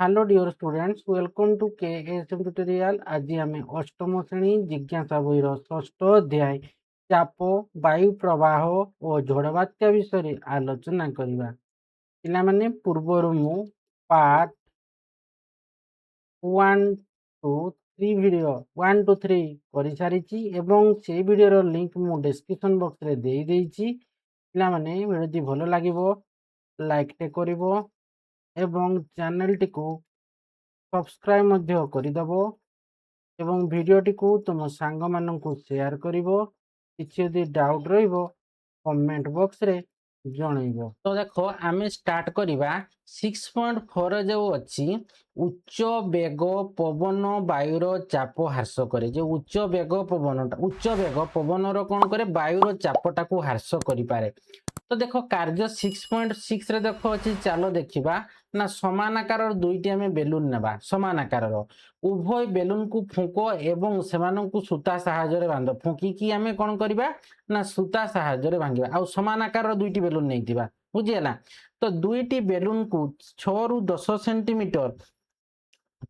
Hello dear students, welcome to KSM tutorial. आज आम अष्टम श्रेणी जिज्ञासा बही षष्ठ अध्याय चाप वायु प्रवाह और झड़ बात्या विषय आलोचना करवा। पिलामाने पूर्वर मु पार्ट 1 2 3 वीडियो 1 2 3 कर सारी एवं से वीडियो लिंक मु डिस्क्रिप्शन बॉक्स रे दे देइछि। पिलामाने वीडियो भल लागिवो लाइक टे करिवो एवं चैनल टी को सब्सक्राइब मध्य करदब एवं भिडियोटी को तुम सांग मानू शेयर करिवो। किछि यदि डाउट रहिबो कमेंट बॉक्स रे जणैबो। तो देखो आमे स्टार्ट करिबा 6.4 जो अछि उच्च वेग पवन वायुर चाप ह्रास करे। जो उच्च वेग पवन रो कोन करे वायुर चापटा को ह्रास करि पारे। तो देखो कार्य 6.6 रे देखो अछि, चलो देखिबा ना समान आकार दुईटी आमे बेलून नेबा। समान आकार उभय बेलून को फुंको एवं सेमानंकु सूता सहायरे बांध फुंकी की आमे कोन करिबा ना सूता सहायरे भांगिबा। आ समान आकार दुईटी बेलून नैतिबा, बुझियला। तो दुईटी बेलून को 6 रु 10 सेंटीमीटर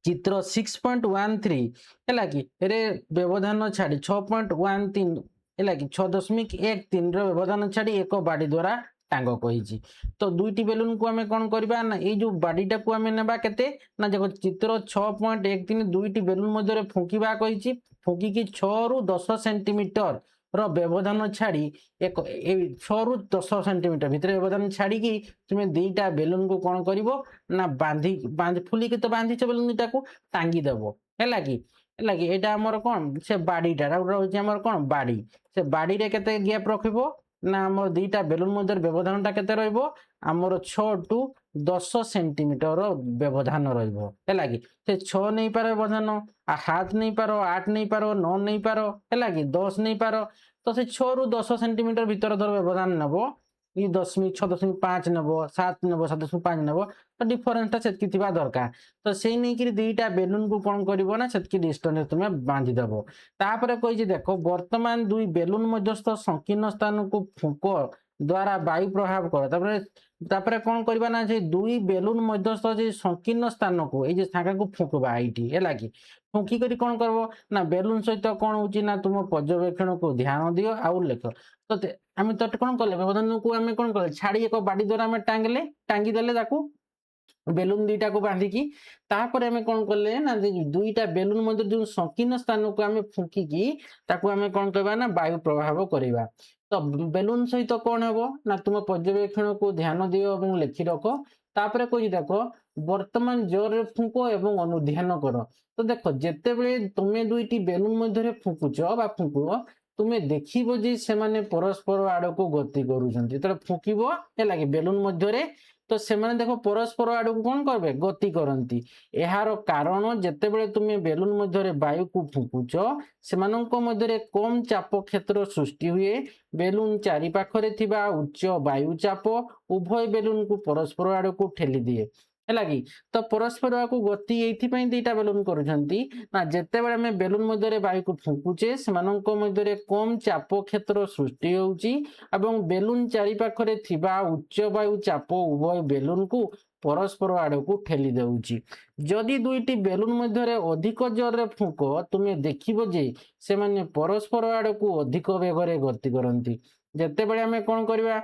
चित्र 6.13 है कि रे व्यवधान छाड़ी 6.13 है कि 6.13 व्यवधान छाड़ी एक बाड़ी द्वारा टांग कही। तो दुईटी बेलून को आमे कौन करबा ना ये जो बाड़ीटा को आमे नेबा केते ना देखो चित्र 6.13 दुईटी बेलून मध्य फुंकिबा कही। फुंकी 6 रु 10 सेंटीमीटर व्यवधान छाड़ी एक 6 रु 10 सेंटीमीटर भितर व्यवधान छाड़ी तुम्हें दीटा बेलून को कौन करिवो ना बांधी फुलिकी तो बांधिच बेलून दुईटा को टांगी देबो है कि एटा हमर कोन से बाड़ीटा रहउछि हमर कोन बाड़ी। से बाड़ी रे केते गैप रखिबो ना हमर दीटा बेलून मध्य व्यवधानटा केते रहइबो हमर 6 टू 10 सेंटीमीटर व्यवधान रहइबो है कि से 6 नहीं पारो व्यवधान आ 7 नहीं पारो 8 नहीं पारो 9 नहीं पारो है कि 10 नहीं पारो। तो से 6 रु 10 सेंटीमीटर भीतर धर व्यवधान नेबो ये 6.5 नेबो 7 नेबो 7.5 नेबो। तो डिफरेंसटा सेतकी थिबा दरकार। तो से नहीं कि दुईटा बेलून को कौन करिवो ना सेतकी डिस्टेंस तुमे बांधी देबो। तापरे कहिजे देखो वर्तमान दुई बेलून मध्यस्थ संकीर्ण स्थान को फुंको द्वारा वायु प्रभाव कर। तापरे कौन करबा ना जे दुई बेलून मध्यस्थ जे संकीर्ण स्थान को ए जे थाका को फुंकबा आईटी हैला कि फुंकी करी कौन करबो ना बेलून सहित कौन होची ना तुम पर्यवेक्षण को ध्यान दियो आउ लेख। तो आम तो कौन कले व्यवधान को आम कौन कले छाड़ी एक बाड़ी द्वारा आम टांगी देले ताकू बेलून दुईटा को बांधिकी तापर आम कौन कले ना दुईटा बेलून मध्य जो संकीर्ण स्थान को आम फुंकी ताकू आम कौन कहबा ना वायु प्रभाव करवा। तो बेलून सहित कौन हम ना तुम पर्यवेक्षण को ध्यान दियो और लिखि रख। तापर कही देख वर्तमान जोर फुंको एवं अनुध्यान कर। तो देख जिते तुम्हें दुईटी बेलून मध्य फुंकुच बा फुंकुब तुम्हें देखिबो जे से माने परस्पर आड़ को गति करूछंती। तो फुंकिबो है कि बेलून मध्य तो से माने देखो परस्पर आड़ को कौन करबे गति करंती। एहार कारण जेतेबेले तुमे बेलून मध्य वायु को फुंकुच सेमानंक मध्य कम चाप क्षेत्र सृष्टि हुए। बेलून चारि पाखरे थिबा उच्च वायु चाप उभय बेलून को परस्पर आड़ को ठेली दिए है कि। तो परस्पर को गति ये दीटा बेलून करुछंती ना जेतेबेले आमे बेलून मध्य वायु को फुंकुचे सेमानंक मध्य कम चाप क्षेत्र सृष्टि होउची एवं बेलून चारि पाखरे थिबा उच्च वायु चाप उभय बेलून को परस्पर आड़ को ठेली देउची। जदि दुईटी बेलून मध्य अधिक जोर फुंक तुम्हें देखिबो जे से माने परस्पर आड़ को अधिक वेगरे गति करंती। जेतेबेले आमे कोन करबा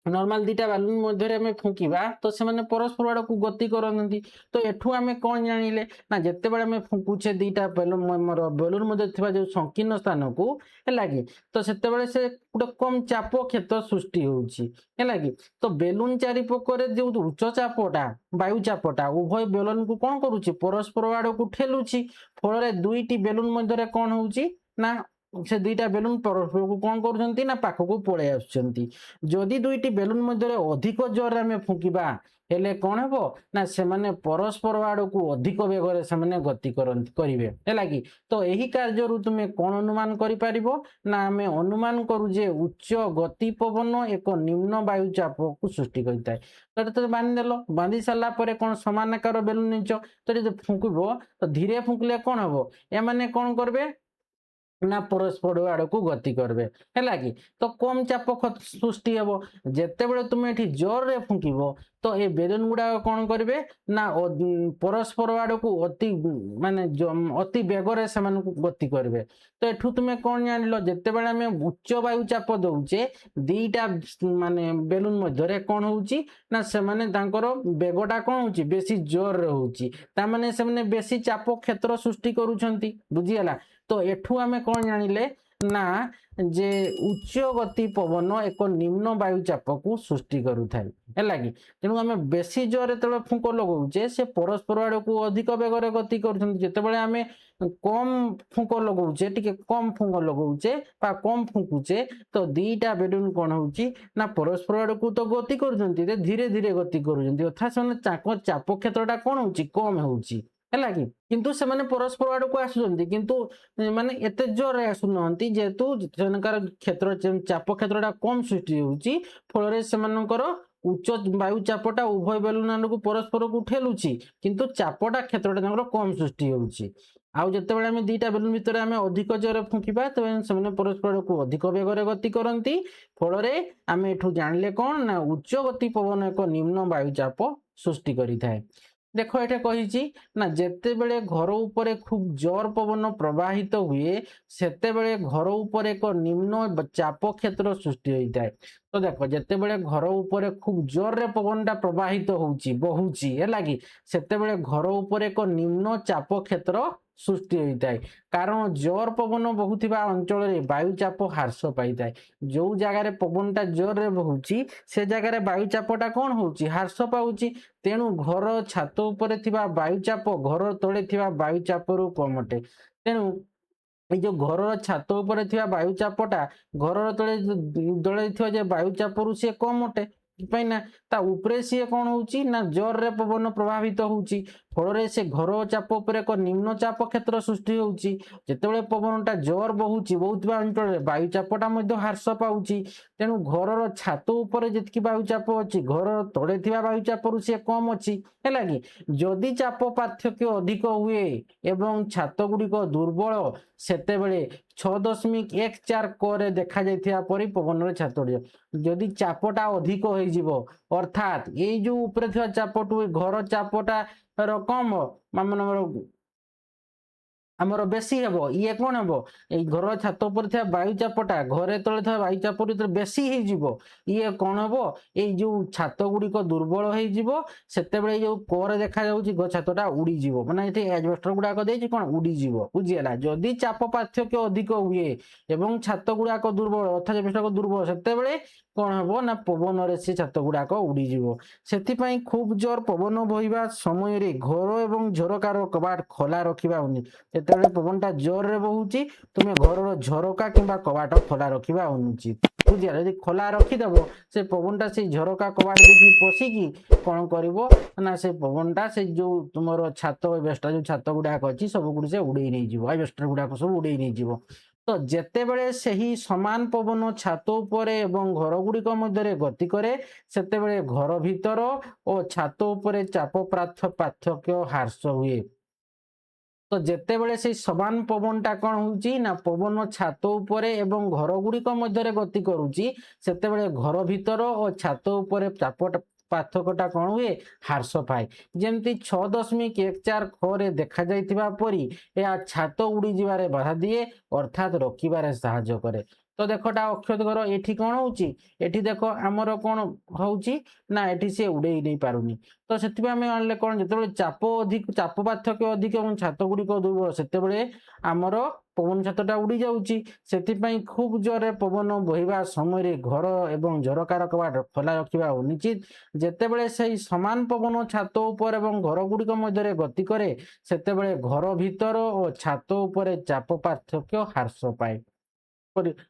नॉर्मल दीटा बेलून मध्य आमे फुंकिबा तो से माने परस्पर आड़ को गति करंती। तो एठू आमे कोन जानिले ना जेतेबेले आमे फुंकुचे दीटा बेलून मध्य थिबा जो संकीर्ण स्थान को हैला कि तो सेतेबेले से गुटे कम चाप क्षेत्र सृष्टि होउची हैला कि। तो बेलून चारि पकरे जो उच्च चापटा वायु चापटा उभय बेलून को कोन करूची परस्पर आड़ को ठेलुची। फल दुईटी बेलून मध्य कोन होउची ना से दुईटा बेलून परस्पर को कोन करूछंती ना पाख को पळे आछंती। जदि दुईटी बेलून मध्य अधिक जोर आमे फुंकिबा हेले कौन हेबो ना से माने परस्पर आड़ को अधिक वेगरे से माने गति करिवे हैला कि। तो एही कार्य रु तुमे कोन अनुमान करि पारिबो ना आमे अनुमान करू जे उच्च गति पवन एक निम्न वायु चाप को सृष्टि करता है। तो बांधि देलो बांधि सारा पर कौन समान आकार बेलून निच तो जब फुंकिबो तो धीरे फुंकले कौन हेबो ए माने कौन करबे ନା ପରସ୍ପର ଆଡ଼କୁ ଗତି କରିବେ ହେଲା କି। ତ କମ୍ ଚାପ ସୃଷ୍ଟି ହେବ। ଯେତେବେଳେ ତୁମେ ଏଠି ଜୋରରେ ଫୁଙ୍କିବ ତ ଏ ବେଲୁନ୍ ଗୁଡ଼ାକ କ'ଣ କରିବେ ନା ପରସ୍ପର ଆଡ଼କୁ ମାନେ ଅତି ବେଗରେ ସେମାନଙ୍କୁ ଗତି କରିବେ। ତ ଏଠୁ ତୁମେ କ'ଣ ଜାଣିଲ, ଯେତେବେଳେ ଆମେ ଉଚ୍ଚ ବାୟୁ ଚାପ ଦେଉଛେ ଦିଟା ମାନେ ବେଲୁନ୍ ମଧ୍ୟରେ କ'ଣ ହେଉଛି ନା ସେମାନେ ତାଙ୍କର ବେଗଟା କ'ଣ ହେଉଛି ବେଶୀ ଜୋରରେ ହେଉଛି, ତାମାନେ ସେମାନେ ବେଶୀ ଚାପ କ୍ଷେତ୍ର ସୃଷ୍ଟି କରୁଛନ୍ତି। ବୁଝିଗଲା। ତ ଏଠୁ ଆମେ କ'ଣ ଜାଣିଲେ ନା ଯେ ଉଚ୍ଚ ଗତି ପବନ ଏକ ନିମ୍ନ ବାୟୁ ଚାପକୁ ସୃଷ୍ଟି କରୁଥାଏ ହେଲା କି। ତେଣୁ ଆମେ ବେଶୀ ଜୋରରେ ଯେତେବେଳେ ଫୁଙ୍କ ଲଗାଉଛେ ସେ ପରସ୍ପର ଆଡ଼କୁ ଅଧିକ ବେଗରେ ଗତି କରୁଛନ୍ତି। ଯେତେବେଳେ ଆମେ କମ୍ ଫୁଙ୍କ ଲଗାଉଛେ, ଟିକେ କମ୍ ଫୁଙ୍କ ଲଗାଉଛେ ବା କମ୍ ଫୁଙ୍କୁଛେ ତ ଦିଟା ବେଲୁନ୍ କ'ଣ ହେଉଛି ନା ପରସ୍ପର ଆଡ଼କୁ ତ ଗତି କରୁଛନ୍ତି, ଧୀରେ ଧୀରେ ଗତି କରୁଛନ୍ତି, ଅର୍ଥାତ୍ ସେମାନେ ଚାପ କ୍ଷେତ୍ରଟା କ'ଣ ହେଉଛି କମ୍ ହେଉଛି ହେଲା କି। କିନ୍ତୁ ସେମାନେ ପରସ୍ପର ଆଡ଼କୁ ଆସୁଛନ୍ତି, କିନ୍ତୁ ମାନେ ଏତେ ଜୋରରେ ଆସୁନାହାନ୍ତି, ଯେହେତୁ ସେମାନଙ୍କର ଚାପ କ୍ଷେତ୍ରଟା କମ୍ ସୃଷ୍ଟି ହେଉଛି, ଫଳରେ ସେମାନଙ୍କର ଉଚ୍ଚ ବାୟୁ ଚାପଟା ଉଭୟ ବେଲୁନ୍ ଆଡ଼କୁ ପରସ୍ପରକୁ ଠେଲୁଛି, କିନ୍ତୁ ଚାପଟା କ୍ଷେତ୍ରଟା ତାଙ୍କର କମ୍ ସୃଷ୍ଟି ହେଉଛି। ଆଉ ଯେତେବେଳେ ଆମେ ଦିଟା ବେଲୁନ୍ ଭିତରେ ଆମେ ଅଧିକ ଜୋରରେ ଫୁଙ୍କିବା ତେବେ ସେମାନେ ପରସ୍ପର ଆଡ଼କୁ ଅଧିକ ବେଗରେ ଗତି କରନ୍ତି। ଫଳରେ ଆମେ ଏଠୁ ଜାଣିଲେ କ'ଣ ନା ଉଚ୍ଚ ଗତି ପବନ ଏକ ନିମ୍ନ ବାୟୁ ଚାପ ସୃଷ୍ଟି କରିଥାଏ। ଦେଖ ଏଠି କହିଛି ନା ଯେତେବେଳେ ଘର ଉପରେ ଖୁବ୍ ଜୋର ପବନ ପ୍ରବାହିତ ହୁଏ ସେତେବେଳେ ଘର ଉପରେ ଏକ ନିମ୍ନ ଚାପ କ୍ଷେତ୍ର ସୃଷ୍ଟି ହୋଇଥାଏ। ତ ଦେଖ ଯେତେବେଳେ ଘର ଉପରେ ଖୁବ୍ ଜୋରରେ ପବନଟା ପ୍ରବାହିତ ହେଉଛି ବହୁଛି ହେଲା କି, ସେତେବେଳେ ଘର ଉପରେ ଏକ ନିମ୍ନ ଚାପ କ୍ଷେତ୍ର ସୃଷ୍ଟି ହୋଇଥାଏ। କାରଣ ଜୋର ପବନ ବହୁଥିବା ଅଞ୍ଚଳରେ ବାୟୁ ଚାପ ହ୍ରାସ ପାଇଥାଏ। ଯେଉଁ ଜାଗାରେ ପବନଟା ଜୋରରେ ବହୁଛି ସେ ଜାଗାରେ ବାୟୁ ଚାପଟା କ'ଣ ହେଉଛି ହ୍ରାସ ପାଉଛି। ତେଣୁ ଘର ଛାତ ଉପରେ ଥିବା ବାୟୁଚାପ ଘର ତଳେ ଥିବା ବାୟୁଚାପରୁ କମ୍ ଅଟେ। ତେଣୁ এই যে ଘରର ଛାତ ଉପରେ ଥିବା ବାୟୁ ଚାପଟା ଘରର ତଳେ ଥିବା ଯେ ବାୟୁ ଚାପରୁ ସିଏ କମ୍ ଅଟେ। ପାଇଁ ନା ତା ଉପରେ ସିଏ କ'ଣ ହେଉଛି ନା ଜୋରରେ ପବନ ପ୍ରଭାବିତ ହେଉଛି। ଫଳରେ ସେ ଘର ଚାପ ଉପରେ ଏକ ନିମ୍ନ ଚାପ କ୍ଷେତ୍ର ସୃଷ୍ଟି ହେଉଛି। ଯେତେବେଳେ ପବନଟା ଜୋର ବହୁଥିବା ଅଞ୍ଚଳରେ ବାୟୁ ଚାପଟା ମଧ୍ୟ ହ୍ରାସ ପାଉଛି। ତେଣୁ ଘରର ଛାତ ଉପରେ ଯେତିକି ବାୟୁ ଚାପ ଅଛି ଘରର ତଳେ ଥିବା ବାୟୁ ଚାପରୁ ସିଏ କମ୍ ଅଛି ହେଲା କି। ଯଦି ଚାପ ପାର୍ଥକ୍ୟ ଅଧିକ ହୁଏ ଏବଂ ଛାତ ଗୁଡ଼ିକ ଦୁର୍ବଳ ସେତେବେଳେ 6.14 କ ଦେଖାଯାଇଥିବା ପରି ପବନରେ ଛାତ ଉଡ଼ିବ। ଯଦି ଚାପଟା ଅଧିକ ହେଇଯିବ ଅର୍ଥାତ୍ ଏଇ ଯେଉଁ ଉପରେ ଥିବା ଚାପଠୁ ଘର ଚାପଟା କମ୍ ଆମର ବେଶୀ ହେବ, ଇଏ କ'ଣ ହେବ ଏଇ ଘର ଛାତ ଉପରେ ଥିବା ବାୟୁ ଚାପଟା ଘରେ ତଳେ ଥିବା ବାୟୁ ଚାପ ଯେତେବେଳେ ବେଶୀ ହେଇଯିବ ଇଏ କ'ଣ ହେବ ଏଇ ଯେଉଁ ଛାତ ଗୁଡ଼ିକ ଦୁର୍ବଳ ହେଇଯିବ। ସେତେବେଳେ ଏଇ ଯେଉଁ କରେ ଦେଖାଯାଉଛି ଛାତଟା ଉଡ଼ିଯିବ, ମାନେ ଏଠି ଆଜବେଷ୍ଟର ଗୁଡ଼ାକ ଦେଇଛି କ'ଣ ଉଡ଼ିଯିବ। ବୁଝିଗଲା। ଯଦି ଚାପ ପାର୍ଥକ୍ୟ ଅଧିକ ହୁଏ ଏବଂ ଛାତ ଗୁଡ଼ାକ ଦୁର୍ବଳ ଅର୍ଥାତ୍ ଆଜବେଷ୍ଟର ଦୁର୍ବଳ ସେତେବେଳେ କ'ଣ ହେବ ନା ପବନରେ ସେ ଛାତ ଗୁଡ଼ାକ ଉଡ଼ିଯିବ। ସେଥିପାଇଁ ଖୁବ୍ ଜୋର ପବନ ବହିବା ସମୟରେ ଘର ଏବଂ ଝରକାର କବାଟ ଖୋଲା ରଖିବା ଉଚିତ। ଯେତେବେଳେ ପବନଟା ଜୋରରେ ବହୁଛି ତୁମେ ଘରର ଝରକା କିମ୍ବା କବାଟ ଖୋଲା ରଖିବା ଅନୁଚିତ। ବୁଝିଲା। ଯଦି ଖୋଲା ରଖିଦେବ ସେ ପବନଟା ସେଇ ଝରକା କବାଟ ଦେଇକି ପଶିକି କ'ଣ କରିବ ନା ସେ ପବନଟା ସେ ଯେଉଁ ତୁମର ଛାତ ଆଜବେଷ୍ଟର ଯେଉଁ ଛାତ ଗୁଡ଼ାକ ଅଛି ସବୁଗୁଡ଼ିକ ସେ ଉଡ଼େଇ ନେଇଯିବ, ଆଜବେଷ୍ଟର ଗୁଡ଼ାକ ସବୁ ଉଡ଼େଇ ନେଇଯିବ। ତ ଯେତେବେଳେ ସେହି ସମାନ ପବନ ଛାତ ଉପରେ ଏବଂ ଘର ଗୁଡ଼ିକ ମଧ୍ୟରେ ଗତି କରେ ସେତେବେଳେ ଘର ଭିତର ଓ ଛାତ ଉପରେ ଚାପ ପାର୍ଥକ୍ୟ ହ୍ରାସ ହୁଏ। ତ ଯେତେବେଳେ ସେଇ ସମାନ ପବନଟା କ'ଣ ହେଉଛି ନା ପବନ ଛାତ ଉପରେ ଏବଂ ଘର ଗୁଡ଼ିକ ମଧ୍ୟରେ ଗତି କରୁଛି ସେତେବେଳେ ଘର ଭିତର ଓ ଛାତ ଉପରେ ଚାପ ପାର୍ଥକ୍ୟଟା କ'ଣ ହୁଏ ହ୍ରାସ ପାଏ। ଯେମିତି 6.14 କ ଦେଖାଯାଇଥିବା ପରି ଏହା ଛାତ ଉଡ଼ିଯିବାରେ ବାଧା ଦିଏ ଅର୍ଥାତ୍ ରୋକିବାରେ ସାହାଯ୍ୟ କରେ। ତ ଦେଖଟା ଅକ୍ଷତ ଘର ଏଠି କ'ଣ ହେଉଛି ଏଠି ଦେଖ ଆମର କ'ଣ ହେଉଛି ନା ଏଠି ସେ ଉଡ଼େଇ ନେଇ ପାରୁନି। ତ ସେଥିପାଇଁ ଆମେ ଆଣିଲେ କ'ଣ ଯେତେବେଳେ ଚାପ ପାର୍ଥକ୍ୟ ଅଧିକ ଏବଂ ଛାତ ଗୁଡ଼ିକ ଦୁର୍ବଳ ସେତେବେଳେ ଆମର ପବନ ଛାତଟା ଉଡ଼ି ଯାଉଛି। ସେଥିପାଇଁ ଖୁବ୍ ଜୋରରେ ପବନ ବହିବା ସମୟରେ ଘର ଏବଂ ଝରକାର କବାଟ ଖୋଲା ରଖିବା ଅନୁଚିତ। ଯେତେବେଳେ ସେହି ସମାନ ପବନ ଛାତ ଉପରେ ଏବଂ ଘର ଗୁଡ଼ିକ ମଧ୍ୟରେ ଗତି କରେ ସେତେବେଳେ ଘର ଭିତର ଓ ଛାତ ଉପରେ ଚାପ ପାର୍ଥକ୍ୟ ହ୍ରାସ ପାଏ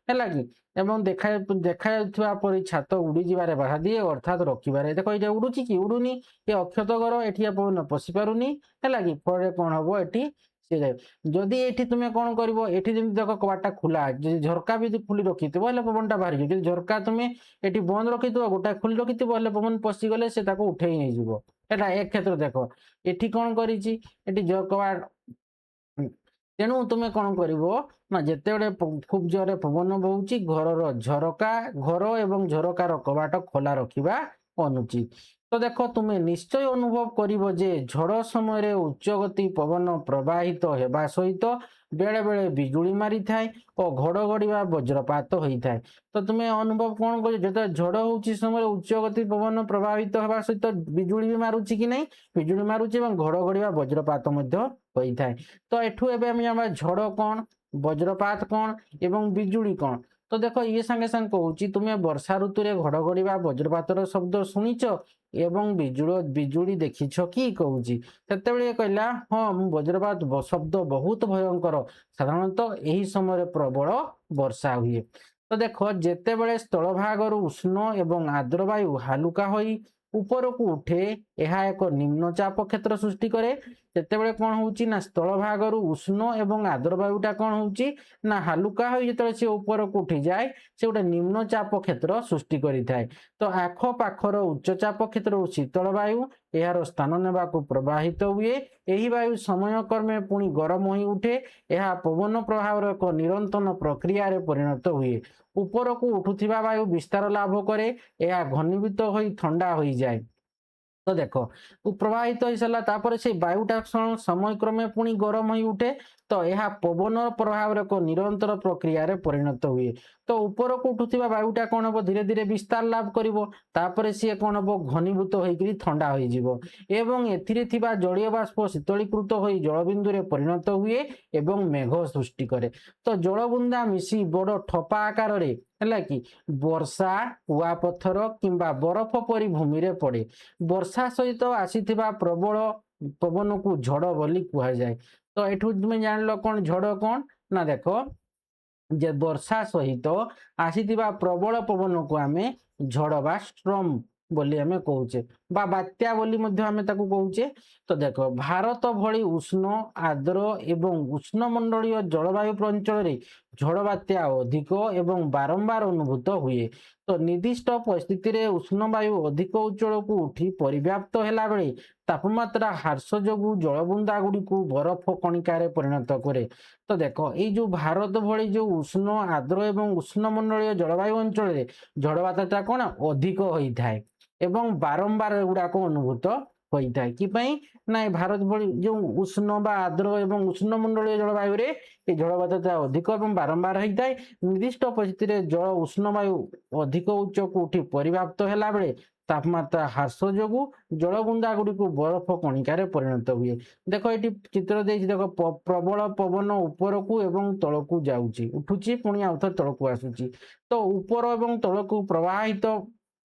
ହେଲା କି। ଏବଂ ଦେଖାଯାଉଥିବା ପରି ଛାତ ଉଡ଼ିଯିବାରେ ବାଧା ଦିଏ ଅର୍ଥାତ୍ ରୋକିବାରେ। ଦେଖ ଏଇଟା ଉଡ଼ୁଛି କି ଉଡ଼ୁନି, ଏ ଅକ୍ଷତ ଘର ଏଠି ପବନ ପଶି ପାରୁନି ହେଲା କି। ଫଳରେ କ'ଣ ହେବ ଏଠି ସେ ଯଦି ଏଠି ତୁମେ କ'ଣ କରିବ ଏଠି ଯେମିତି ଦେଖ କବାଟଟା ଖୋଲା ଯଦି ଝରକା ବି ଖୋଲି ରଖିଥିବ ହେଲେ ପବନଟା ବାହାରିଯିବ। ଯଦି ଝରକା ତୁମେ ଏଠି ବନ୍ଦ ରଖିଥିବ ଗୋଟାଏ ଖୋଲି ରଖିଥିବ ହେଲେ ପବନ ପଶିଗଲେ ସେ ତାକୁ ଉଠେଇ ନେଇଯିବ। ଏଟା ଏ କ୍ଷେତ୍ର ଦେଖ ଏଠି କ'ଣ କରିଛି ଏଠି କବାଟ ତେଣୁ ତୁମେ କ'ଣ କରିବ ନା ଯେତେବେଳେ ଖୁବ୍ ଜୋରରେ ପବନ ବହୁଛି ଘର ଏବଂ ଝରକାର କବାଟ ଖୋଲା ରଖିବା ଅନୁଚିତ। ତ ଦେଖ ତୁମେ ନିଶ୍ଚୟ ଅନୁଭବ କରିବ ଯେ ଝଡ଼ ସମୟରେ ଉଚ୍ଚଗତି ପବନ ପ୍ରବାହିତ ହେବା ସହିତ ବେଳେବେଳେ ବିଜୁଳି ମାରିଥାଏ ଓ ଘଡ଼ଘଡ଼ି ବା ବଜ୍ରପାତ ହୋଇଥାଏ। ତ ତୁମେ ଅନୁଭବ କ'ଣ କରୁଛ ଯେତେବେଳେ ଝଡ଼ ହେଉଛି ସମୟରେ ଉଚ୍ଚଗତି ପବନ ପ୍ରବାହିତ ହେବା ସହିତ ବିଜୁଳି ବି ମାରୁଛି କି ନାହିଁ? ବିଜୁଳି ମାରୁଛି ଏବଂ ଘଡ଼ଘଡ଼ି ବା ବଜ୍ରପାତ ମଧ୍ୟ ହୋଇଥାଏ। ତ ଏଠୁ ଏବେ ଆମେ ଜାଣିବା ଝଡ଼ କ'ଣ, ବଜ୍ରପାତ କ'ଣ ଏବଂ ବିଜୁଳି କ'ଣ। ତ ଦେଖ ଇଏ ସାଙ୍ଗେ ସାଙ୍ଗେ କହୁଛି ତୁମେ ବର୍ଷା ଋତୁରେ ଘଡ଼ଘଡ଼ି ବା ବଜ୍ରପାତର ଶବ୍ଦ ଶୁଣିଛ ଏବଂ ବିଜୁଳି ଦେଖିଛ କି କହୁଛି। ସେତେବେଳେ ଇଏ କହିଲା ହଁ ମୁଁ ବଜ୍ରପାତ ଶବ୍ଦ ବହୁତ ଭୟଙ୍କର, ସାଧାରଣତଃ ଏହି ସମୟରେ ପ୍ରବଳ ବର୍ଷା ହୁଏ। ତ ଦେଖ ଯେତେବେଳେ ସ୍ଥଳଭାଗରୁ ଉଷ୍ଣ ଏବଂ ଆର୍ଦ୍ର ବାୟୁ ହାଲୁକା ହୋଇ ଉପରକୁ ଉଠେ ଏହା ଏକ ନିମ୍ନଚାପ କ୍ଷେତ୍ର ସୃଷ୍ଟି କରେ। ଯେତେବେଳେ କ'ଣ ହେଉଛି ନା ସ୍ଥଳଭାଗରୁ ଉଷ୍ଣ ଏବଂ ଆର୍ଦ୍ର ବାୟୁଟା କ'ଣ ହେଉଛି ନା ହାଲୁକା ହୋଇ ଯେତେବେଳେ ସେ ଉପରକୁ ଉଠିଯାଏ ସେ ଗୋଟେ ନିମ୍ନଚାପ କ୍ଷେତ୍ର ସୃଷ୍ଟି କରିଥାଏ। ତ ଆଖପାଖର ଉଚ୍ଚଚାପ କ୍ଷେତ୍ରରୁ ଶୀତଳ ବାୟୁ ଏହାର ସ୍ଥାନ ନେବାକୁ ପ୍ରବାହିତ ହୁଏ। ଏହି ବାୟୁ ସମୟକ୍ରମେ ପୁଣି ଗରମ ହୋଇ ଉଠେ। ଏହା ପବନ ପ୍ରବାହର ଏକ ନିରନ୍ତର ପ୍ରକ୍ରିୟାରେ ପରିଣତ ହୁଏ। ଉପରକୁ ଉଠୁଥିବା ବାୟୁ ବିସ୍ତାର ଲାଭ କରେ, ଏହା ଘନୀଭୂତ ହୋଇ ଥଣ୍ଡା ହୋଇଯାଏ। ତ ଦେଖ ପ୍ରବାହିତ ହେଇସାରିଲା ତାପରେ ସେ ବାୟୁଟା ସମୟକ୍ରମେ ପୁଣି ଗରମ ହୋଇ ଉଠେ। ତ ଏହା ପବନର ପ୍ରଭାବର ଏକ ନିରନ୍ତର ପ୍ରକ୍ରିୟାରେ ପରିଣତ ହୁଏ। ତ ଉପରକୁ ଉଠୁଥିବା ବାୟୁଟା କ'ଣ ହେବ ଧୀରେ ଧୀରେ ବିସ୍ତାର ଲାଭ କରିବ, ତାପରେ ସିଏ କ'ଣ ହେବ ଘନୀଭୂତ ହୋଇକରି ଥଣ୍ଡା ହୋଇଯିବ ଏବଂ ଏଥିରେ ଥିବା ଜଳୀୟ ବାଷ୍ପ ଶୀତଳୀକୃତ ହୋଇ ଜଳବିନ୍ଦୁରେ ପରିଣତ ହୁଏ ଏବଂ ମେଘ ସୃଷ୍ଟି କରେ। ତ ଜଳବୁନ୍ଦା ମିଶି ବଡ଼ ଠୋପା ଆକାରରେ ହେଲା କି ବର୍ଷା, କୁଆପଥର କିମ୍ବା ବରଫ ପରି ଭୂମିରେ ପଡ଼େ। ବର୍ଷା ସହିତ ଆସିଥିବା ପ୍ରବଳ ପବନକୁ ଝଡ଼ ବୋଲି କୁହାଯାଏ। ତ ଏଠୁ ତୁମେ ଜାଣିଲ କ'ଣ ଝଡ଼ କ'ଣ ନା ଦେଖ ଯେ ବର୍ଷା ସହିତ ଆସିଥିବା ପ୍ରବଳ ପବନକୁ ଆମେ ଝଡ଼ ବା ଷ୍ଟ୍ରମ ବୋଲି ଆମେ କହୁଛେ ବା ବାତ୍ୟା ବୋଲି ମଧ୍ୟ ଆମେ ତାକୁ କହୁଛେ। ତ ଦେଖ ଭାରତ ଭଳି ଉଷ୍ଣ, ଆର୍ଦ୍ର ଏବଂ ଉଷ୍ଣମଣ୍ଡଳୀୟ ଜଳବାୟୁ ଅଞ୍ଚଳରେ ଝଡ଼ ବାତ୍ୟା ଅଧିକ ଏବଂ ବାରମ୍ବାର ଅନୁଭୂତ ହୁଏ। ତ ନିର୍ଦ୍ଦିଷ୍ଟ ପରିସ୍ଥିତିରେ ଉଷ୍ଣ ବାୟୁ ଅଧିକ ଅଞ୍ଚଳକୁ ଉଠି ପରିବ୍ୟାପ୍ତ ହେଲା ବେଳେ ତାପମାତ୍ରା ହ୍ରାସ ଯୋଗୁଁ ଜଳବୁନ୍ଦା ଗୁଡ଼ିକୁ ବରଫ କଣିକାରେ ପରିଣତ କରେ। ତ ଦେଖ ଏଇ ଯୋଉ ଭାରତ ଭଳି ଯୋଉ ଉଷ୍ଣ, ଆର୍ଦ୍ର ଏବଂ ଉଷ୍ଣମଣ୍ଡଳୀୟ ଜଳବାୟୁ ଅଞ୍ଚଳରେ ଝଡ଼ ବାତ୍ୟାଟା କ'ଣ ଅଧିକ ହୋଇଥାଏ ଏବଂ ବାରମ୍ବାର ଏଗୁଡ଼ାକ ଅନୁଭୂତ ହୋଇଥାଏ। କି ପାଇଁ ନା ଏ ଭାରତ ଭଳି ଯେଉଁ ଉଷ୍ଣ ବା ଆର୍ଦ୍ର ଏବଂ ଉଷ୍ଣମଣ୍ଡଳୀୟ ଜଳବାୟୁରେ এই ঝড় বাতাসটা ଅଧିକ ଏବଂ ବାରମ୍ବାର ହୋଇଥାଏ। ନିର୍ଦ୍ଦିଷ୍ଟ ପରିସ୍ଥିତିରେ ଜଳ ଉଷ୍ଣ ବାୟୁ ଅଧିକ ଉଚ୍ଚକୁ ଉଠି ପରିବ୍ୟାପ୍ତ ହେଲା ବେଳେ ତାପମାତ୍ରା ହ୍ରାସ ଯୋଗୁଁ ଜଳବୁନ୍ଦା ଗୁଡ଼ିକୁ ବରଫ କଣିକାରେ ପରିଣତ ହୁଏ। ଦେଖ ଏଠି ଚିତ୍ର ଦେଇଛି, ଦେଖ ପ୍ରବଳ ପବନ ଉପରକୁ ଏବଂ ତଳକୁ ଯାଉଛି, ଉଠୁଛି ପୁଣି ଆଉଥରେ ତଳକୁ ଆସୁଛି। ତ ଉପର ଏବଂ ତଳକୁ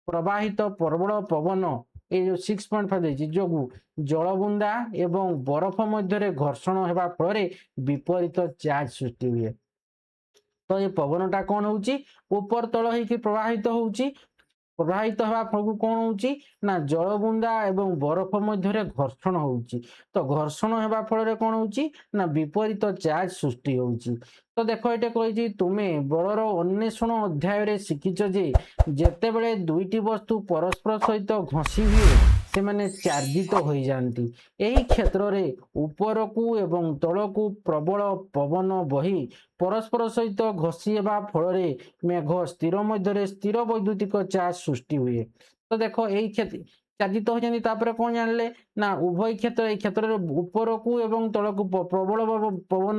ପ୍ରବାହିତ ପ୍ରବଳ ପବନ এই ଯୋଉ 6.5 ଦେଇଛି ଯୋଗୁଁ ଜଳବୁନ୍ଦା ଏବଂ ବରଫ ମଧ୍ୟରେ ଘର୍ଷଣ ହେବା ଫଳରେ ବିପରୀତ ଚାର୍ଜ ସୃଷ୍ଟି ହୁଏ। ତ ଏ ପବନଟା କ'ଣ ହେଉଛି ଉପର ତଳ ହେଇକି ପ୍ରବାହିତ ହେଉଛି। ପ୍ରବାହିତ ହେବା ଫଳକୁ କ'ଣ ହେଉଛି ନା ଜଳବୁନ୍ଦା ଏବଂ ବରଫ ମଧ୍ୟରେ ଘର୍ଷଣ ହେଉଛି। ତ ଘର୍ଷଣ ହେବା ଫଳରେ କ'ଣ ହେଉଛି ନା ବିପରୀତ ଚାର୍ଜ ସୃଷ୍ଟି ହେଉଛି। ତ ଦେଖ ଏଠି କହିଛି ତୁମେ ବଳର ଅନ୍ୱେଷଣ ଅଧ୍ୟାୟରେ ଶିଖିଛ ଯେ ଯେତେବେଳେ ଦୁଇଟି ବସ୍ତୁ ପରସ୍ପର ସହିତ ଘଷି ହୁଏ ସେମାନେ ଚାର୍ଜିତ ହୋଇଯାଆନ୍ତି। ଏହି କ୍ଷେତ୍ରରେ ଉପରକୁ ଏବଂ ତଳକୁ ପ୍ରବଳ ପବନ ବହି ପରସ୍ପର ସହିତ ଘଷି ହେବା ଫଳରେ ମେଘ ସ୍ଥିର ମଧ୍ୟରେ ସ୍ଥିର ବୈଦ୍ୟୁତିକ ଚାର୍ଜ ସୃଷ୍ଟି ହୁଏ। ତ ଦେଖ ଏଇ ଚାର୍ଜିତ ହୋଇଛନ୍ତି ତାପରେ କ'ଣ ଜାଣିଲେ ନା ଉଭୟ କ୍ଷେତ୍ର ଏଇ କ୍ଷେତ୍ରରେ ଉପରକୁ ଏବଂ ତଳକୁ ପ୍ରବଳ ପବନ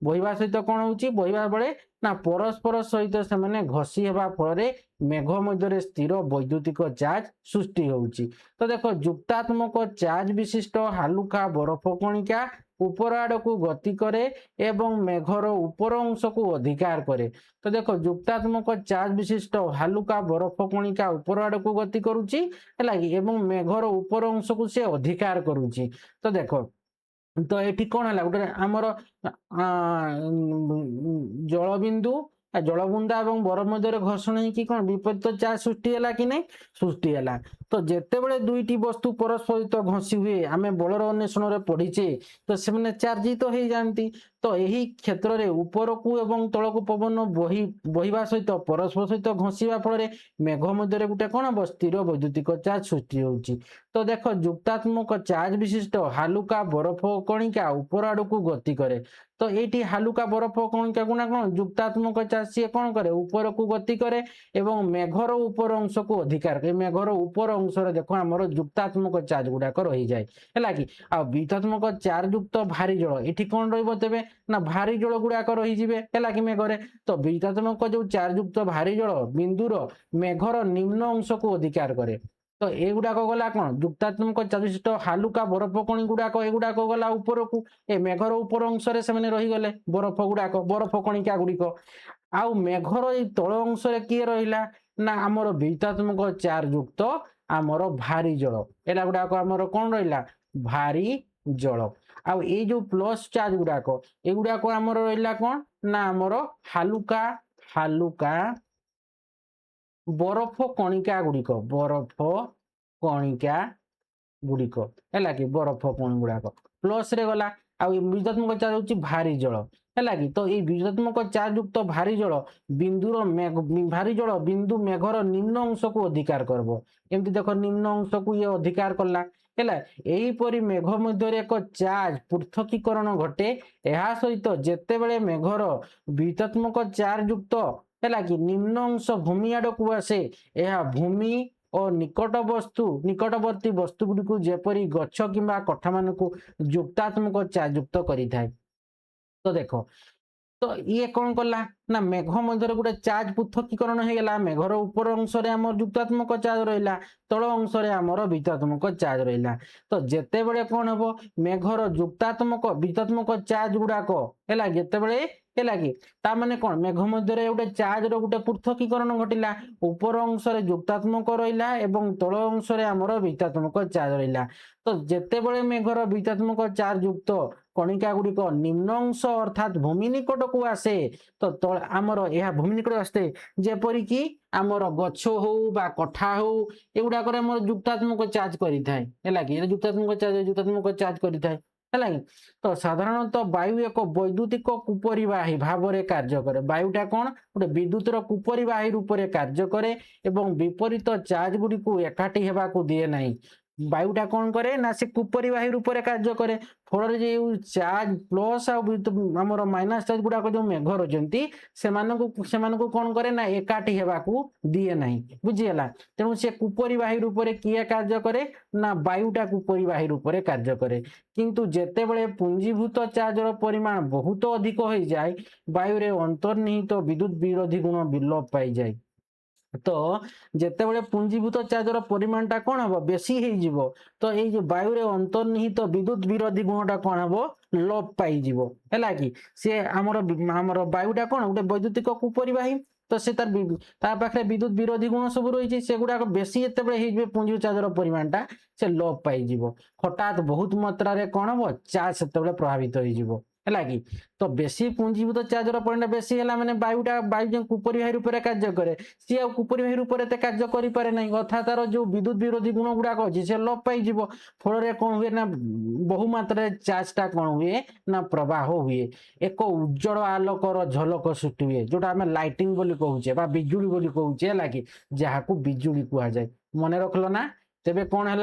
ବହିବା ସହିତ କ'ଣ ହେଉଛି ବହିବା ବେଳେ ନା ପରସ୍ପର ସହିତ ସେମାନେ ଘଷି ହେବା ଫଳରେ ମେଘ ମଧ୍ୟରେ ସ୍ଥିର ବୈଦ୍ୟୁତିକ ଚାର୍ଜ ସୃଷ୍ଟି ହେଉଛି। ତ ଦେଖ ଯୁକ୍ତାତ୍ମକ ଚାର୍ଜ ବିଶିଷ୍ଟ ହାଲୁକା ବରଫ କଣିକା ଉପର ଆଡ଼କୁ ଗତି କରେ ଏବଂ ମେଘର ଉପର ଅଂଶକୁ ଅଧିକାର କରେ। ତ ଦେଖ ଯୁକ୍ତାତ୍ମକ ଚାର୍ଜ ବିଶିଷ୍ଟ ହାଲୁକା ବରଫ କଣିକା ଉପର ଆଡ଼କୁ ଗତି କରୁଛି ହେଲା କି ଏବଂ ମେଘର ଉପର ଅଂଶକୁ ସେ ଅଧିକାର କରୁଛି। ତ ଦେଖ ତ ଏଠି କ'ଣ ହେଲା ଗୋଟେ ଆମର ଜଳବିନ୍ଦୁ ଜଳବୁନ୍ଦା ଏବଂ ବରଫ ମଧ୍ୟରେ ଘର୍ଷଣ ହେଇକି କ'ଣ ବିପରୀତ ଚାର୍ଜ ସୃଷ୍ଟି ହେଲା କି ନାହିଁ? ସୃଷ୍ଟି ହେଲା। तो जेतेबेले दुईटी वस्तु परस्पर सहित घसी हुए आम बलर अन्वेषण में पढ़ीचे तो से चार्जित हो जाती। तो यही क्षेत्र में ऊपर को एवं तल को पवन बहिवा सहित परस्पर सहित घसीवा फल मेघ मध्य गोटे कौन हम स्थिर वैद्युतिक चार्ज सृष्टि होउची। तो देख युक्तात्मक चार्ज विशिष्ट हालुका बरफ कणिका ऊपर आड़ को गति करे। तो ये हालुका बरफ कणिका गुणा कौन युक्तात्मक चार्ज सी कौन करे ऊपर को गति करे एवं मेघर ऊपर अंश को अधिकार करे। मेघर ऊपर अंश देख आम युक्तात्मक चार्ज गुड़ाक रही जाए है कि विद्युतात्मक चार्ज युक्त भारी जल ये कौन रे ना भारी जल गुड़ाक रही है कि मेघरे। तो विद्युतात्मक जो चार्ज युक्त भारी जल बिंदुर मेघर निम्न अंश को अधिकार करे। तो एगुड़ाक गला कौन युक्तात्मक चार्ज विशिष्ट हालुका बरफ कणी गुड़ाक एगुड़ाक गला ऊपर को ए मेघर ऊपर अंश से रहीगले बरफ गुड़ाक बरफ कणिका गुड़िक आउ मेघर तल अंश किए रहा ना आमर विद्युतात्मक चार्ज युक्त आमर भारी जल एला गुड़ाक आमर कौन रहा भारी जल। आउ ये जो प्लस चार्ज गुड़ाक एगुड़ाक आमर रहा कौन ना आमर हालुका हालुका बरफ कणिका गुड़िक बरफ कणिका गुड़िक है कि बरफ कण गुड़ाक प्लस रे गला। आ विद्युतात्मक चार्ज होची भारी जल है कि। तो ये विद्युतात्मक चार्ज युक्त भारी जल बिंदुर भारी जल बिंदु मेघर निम्न अंश को अधिकार करबो। एमती देख निम्न अंश को ये अधिकार कला है। यहीपरि मेघ मध्य एक चार्ज पृथकीकरण घटे यह सहित जेतेबेले मेघर विद्युतात्मक चार्ज युक्त है कि निम्न अंश भूमि आड़ को आसे यह भूमि और निकटवर्ती वस्तु गुड़ी जेपरी गछ किंबा कठा मान युक्तात्मक चार्ज युक्त करि थाए। तो देखो तो ये कौन कला ना मेघ मध्य गोटे चार्ज पृथकीकरण हो गला मेघर ऊपर अंश आम युक्तात्मक चार्ज रहा तल अंश आमर विद्युतात्मक चार्ज रहा। तो जेतेबेले कौन हम मेघर युक्तात्मक विद्युतात्मक चार्ज गुड़ाक है जितेबले है कि ताने कौन मेघ मध्य गोटे चार्ज रोटे पृथकीकरण घटिला ऊपर अंश युक्तात्मक रहा एवं तल अंश आमर विद्युतात्मक चार्ज रहा। तो जेतेबले मेघर विद्युतात्मक चार्ज युक्त कणिका गुड़िक निम्न अंश अर्थात भूमि निकट को आसे तो आमर यह भूमि निकट आसते जेपरिक आमर गछ हो बा कठा हो एगुड़ाक युक्तात्मक चार्ज करें कि युक्तात्मक चार्ज करें है। तो साधारणतः वायु एक वैद्युतिक कुपरिवाही भाव में कार्य करे। वायुटा कौन गोटे विद्युतर कुपरिवाही रूप में कार्य करे एवं विपरीत चार्ज गुड़ी को एकाठी होगा दिए ना। वायुटा कौन करे ना से कुपरिवाही रूप में कार्य करे फल जो चार्ज प्लस आमर माइनस चार्ज गुड़ाक जो मेघ रही से कौन करे ना एकाठी होगा दिए ना बुझीगला। तेणु से कुपरिवाही रूप में किए कार्य करे ना वायुटा कुपरिवाही रूप में कार्य करे। किंतु जेतेबेले पुंजीभूत चार्जर परिमाण बहुत अधिक हो जाए वायु रे अंतर्निहित विद्युत विरोधी गुण विलोप पाई जाए। तो जेतेबेले पुंजीभूत चार्जर परिमाण टा कौन हम बेसी हो तो ये वायु रे अंतर्निहित विद्युत विरोधी गुणटा कौन हम लोप पाई है कि सी आमर वायुटा कौन गोटे वैद्युतिक कुपरिवाही तो से पाखे विद्युत विरोधी गुण सब रही से गुड़ाक बेसी जिते पुंजी चार्जर परिमाण टा से लोप पाई हठात बहुत मात्रा कौन हम चार्ज से प्रभावित हो है कि। तो बेसी पुंजीभूत चार्जर परिमाण बेसी है माने वायुटा वायु कुपरिवाही रूप में कार्य करे सी आ कुपरिवाही रूप में कार्य करे ना अर्थात तार जो विद्युत विरोधी गुण गुड़ाक अच्छी से लोप पाई फल कौन हुए ना बहु मात्रा चार्ज टा कौन हुए ना प्रवाह हुए एक उज्जवल आलोकर झलक सृष्टि हुए जोटा आम लाइटिंग बोली कहूचे बिजुली बोली कहूचे है कि जहाँ को बिजुली कह जाए मन रखल ना। तेबे कौन है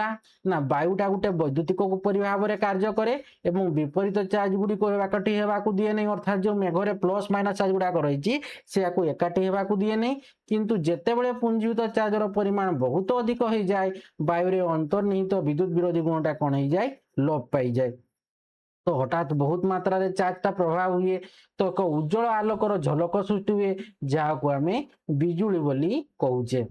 ना वायुटा गोटे वैद्युतिक कुपरी भाव में कार्य करे एवं विपरीत चार्ज गुड़िक एकाठी होगा दिए नहीं अर्थात जो मेघरे प्लस माइनस चार्ज गुड़ाक रही से एकाठी होगा दिए नहीं। किंतु जेतेबेले पुंजीभूत चार्जर परिमाण बहुत अधिक हो जाए वायु रे अंतर्निहित विद्युत विरोधी गुणटा कौन हो जाए लोप पाई जाए। तो हठात बहुत मात्रा रे चार्जटा प्रभाव हुए तो एक उज्जवल आलोकर झलक सृष्टि हुए जहाँ को आम बिजुली बोली कहूचे।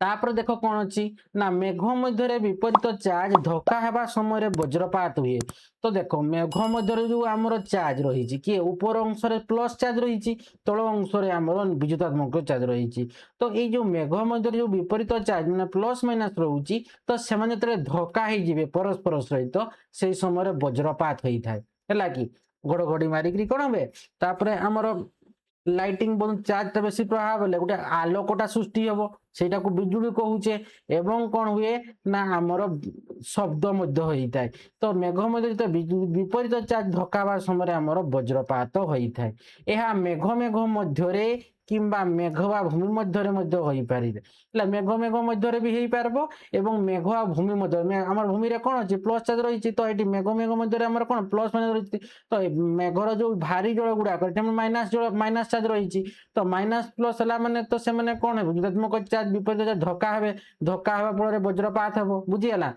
तापर देख कौन अच्छी ना मेघ मध्य विपरीत चार्ज धक्का हेबा समय वज्रपात हुए। तो देख मेघ मध्य जो आमर चार्ज रही किए ऊपर अंश प्लस चार्ज रही तल अंश आमर विद्युतात्मक चार्ज रही। तो ये जो मेघ मध्य जो विपरीत चार्ज मैंने प्लस माइनस रोचे तो से धक्का हो परस्पर सहित से समय वज्रपात होता है कि घड़घड़ी मारिक कौन हे तापर आमर ଲାଇଟିଂ ଚାର୍ଜଟା ବେଶୀ ପ୍ରଭାବ ହେଲେ ଗୋଟେ ଆଲୋକଟା ସୃଷ୍ଟି ହେବ, ସେଇଟାକୁ ବିଜୁଳି କହୁଛେ। ଏବଂ କ'ଣ ହୁଏ ନା ଆମର ଶବ୍ଦ ମଧ୍ୟ ହୋଇଥାଏ। ତ ମେଘ ମଧ୍ୟ ଯେତେବେଳେ ବିପରୀତ ଚାର୍ଜ ଧକ୍କା ହେବା ସମୟରେ ଆମର ବଜ୍ରପାତ ହୋଇଥାଏ। ଏହା ମେଘ ମଧ୍ୟରେ କିମ୍ବା ମେଘ ବା ଭୂମି ମଧ୍ୟରେ ମଧ୍ୟ ହୋଇପାରିବେ ହେଲା। ମେଘ ମଧ୍ୟରେ ବି ହେଇପାରିବ ଏବଂ ମେଘ ଆଉ ଭୂମି ମଧ୍ୟରେ। ଆମର ଭୂମିରେ କ'ଣ ଅଛି ପ୍ଲସ୍ ଚାର୍ଜ ରହିଛି, ତ ଏଠି ମେଘ ମଧ୍ୟରେ ଆମର କ'ଣ ପ୍ଲସ୍ ରହିଛି। ତ ମେଘର ଯୋଉ ଭାରି ଜଳ ଗୁଡ଼ାକ ମାଇନାସ୍ ଚାର୍ଜ ରହିଛି। ତ ମାଇନାସ୍ ପ୍ଲସ୍ ହେଲା ମାନେ ତ ସେମାନେ କ'ଣ ହେବେ ଋଣାତ୍ମକ ଚାର୍ଜ ବିପରୀତ ଚାର୍ଜ ଧକ୍କା ହେବେ। ଧକ୍କା ହେବା ଫଳରେ ବଜ୍ରପାତ ହେବ, ବୁଝିଗଲା।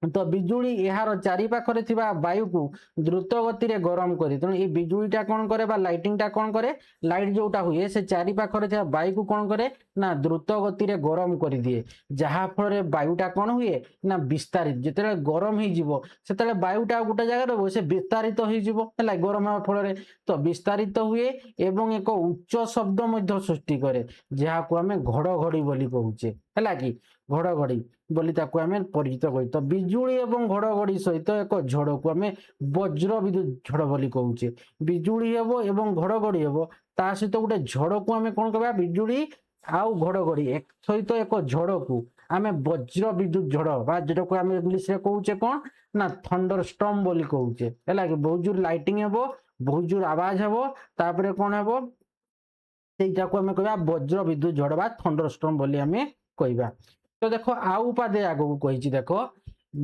ତ ବିଜୁଳି ଏହାର ଚାରିପାଖରେ ଥିବା ବାୟୁକୁ ଦ୍ରୁତ ଗତିରେ ଗରମ କରେ। ତେଣୁ ଏଇ ବିଜୁଳିଟା କ'ଣ କରେ ବା ଲାଇଟିଂଟା କ'ଣ କରେ, ଲାଇଟ୍ ଯୋଉଟା ହୁଏ ସେ ଚାରିପାଖରେ ଥିବା ବାୟୁକୁ କ'ଣ କରେ ନା ଦ୍ରୁତ ଗତିରେ ଗରମ କରିଦିଏ। ଯାହାଫଳରେ ବାୟୁଟା କ'ଣ ହୁଏ ନା ବିସ୍ତାରିତ, ଯେତେବେଳେ ଗରମ ହେଇଯିବ ସେତେବେଳେ ବାୟୁଟା ଆଉ ଗୋଟେ ଜାଗାରେ ରହିବ, ସେ ବିସ୍ତାରିତ ହେଇଯିବ ହେଲା ଗରମ ହେବା ଫଳରେ। ତ ବିସ୍ତାରିତ ହୁଏ ଏବଂ ଏକ ଉଚ୍ଚ ଶବ୍ଦ ମଧ୍ୟ ସୃଷ୍ଟି କରେ, ଯାହାକୁ ଆମେ ଘଡ଼ଘଡ଼ି ବୋଲି କହୁଛେ ହେଲା କି। ଘଡ଼ଘଡ଼ି ବୋଲି ତାକୁ ଆମେ ପରିଚିତ କରୁ। ତ ବିଜୁଳି ଏବଂ ଘଡ଼ଘଡ଼ି ସହିତ ଏକ ଝଡ଼କୁ ଆମେ ବଜ୍ର ବିଦ୍ୟୁତ୍ ଝଡ଼ ବୋଲି କହୁଛେ। ବିଜୁଳି ହେବ ଏବଂ ଘଡ଼ଘଡ଼ି ହେବ, ତା ସହିତ ଗୋଟେ ଝଡ଼କୁ ଆମେ କ'ଣ କରିବା, ବିଜୁଳି ଆଉ ଘଡ଼ଘଡ଼ି ସହିତ ଏକ ଝଡ଼କୁ ଆମେ ବଜ୍ର ବିଦ୍ୟୁତ୍ ଝଡ଼ ବା ଯେଟାକୁ ଆମେ ଇଂଲିଶରେ କହୁଛେ କ'ଣ ନା ଥଣ୍ଡର ଷ୍ଟର୍ମ ବୋଲି କହୁଛେ ହେଲା କି। ବହୁତ ଜୋର ଲାଇଟିଂ ହେବ, ବହୁତ ଜୋର ଆବାଜ ହେବ, ତାପରେ କ'ଣ ହେବ ସେଇଟାକୁ ଆମେ କହିବା ବଜ୍ର ବିଦ୍ୟୁତ୍ ଝଡ଼ ବା ଥଣ୍ଡର ଷ୍ଟର୍ମ ବୋଲି ଆମେ କହିବା। ତ ଦେଖ ଆଉ ଉପାଦେୟ ଆଗକୁ କହିଛି, ଦେଖ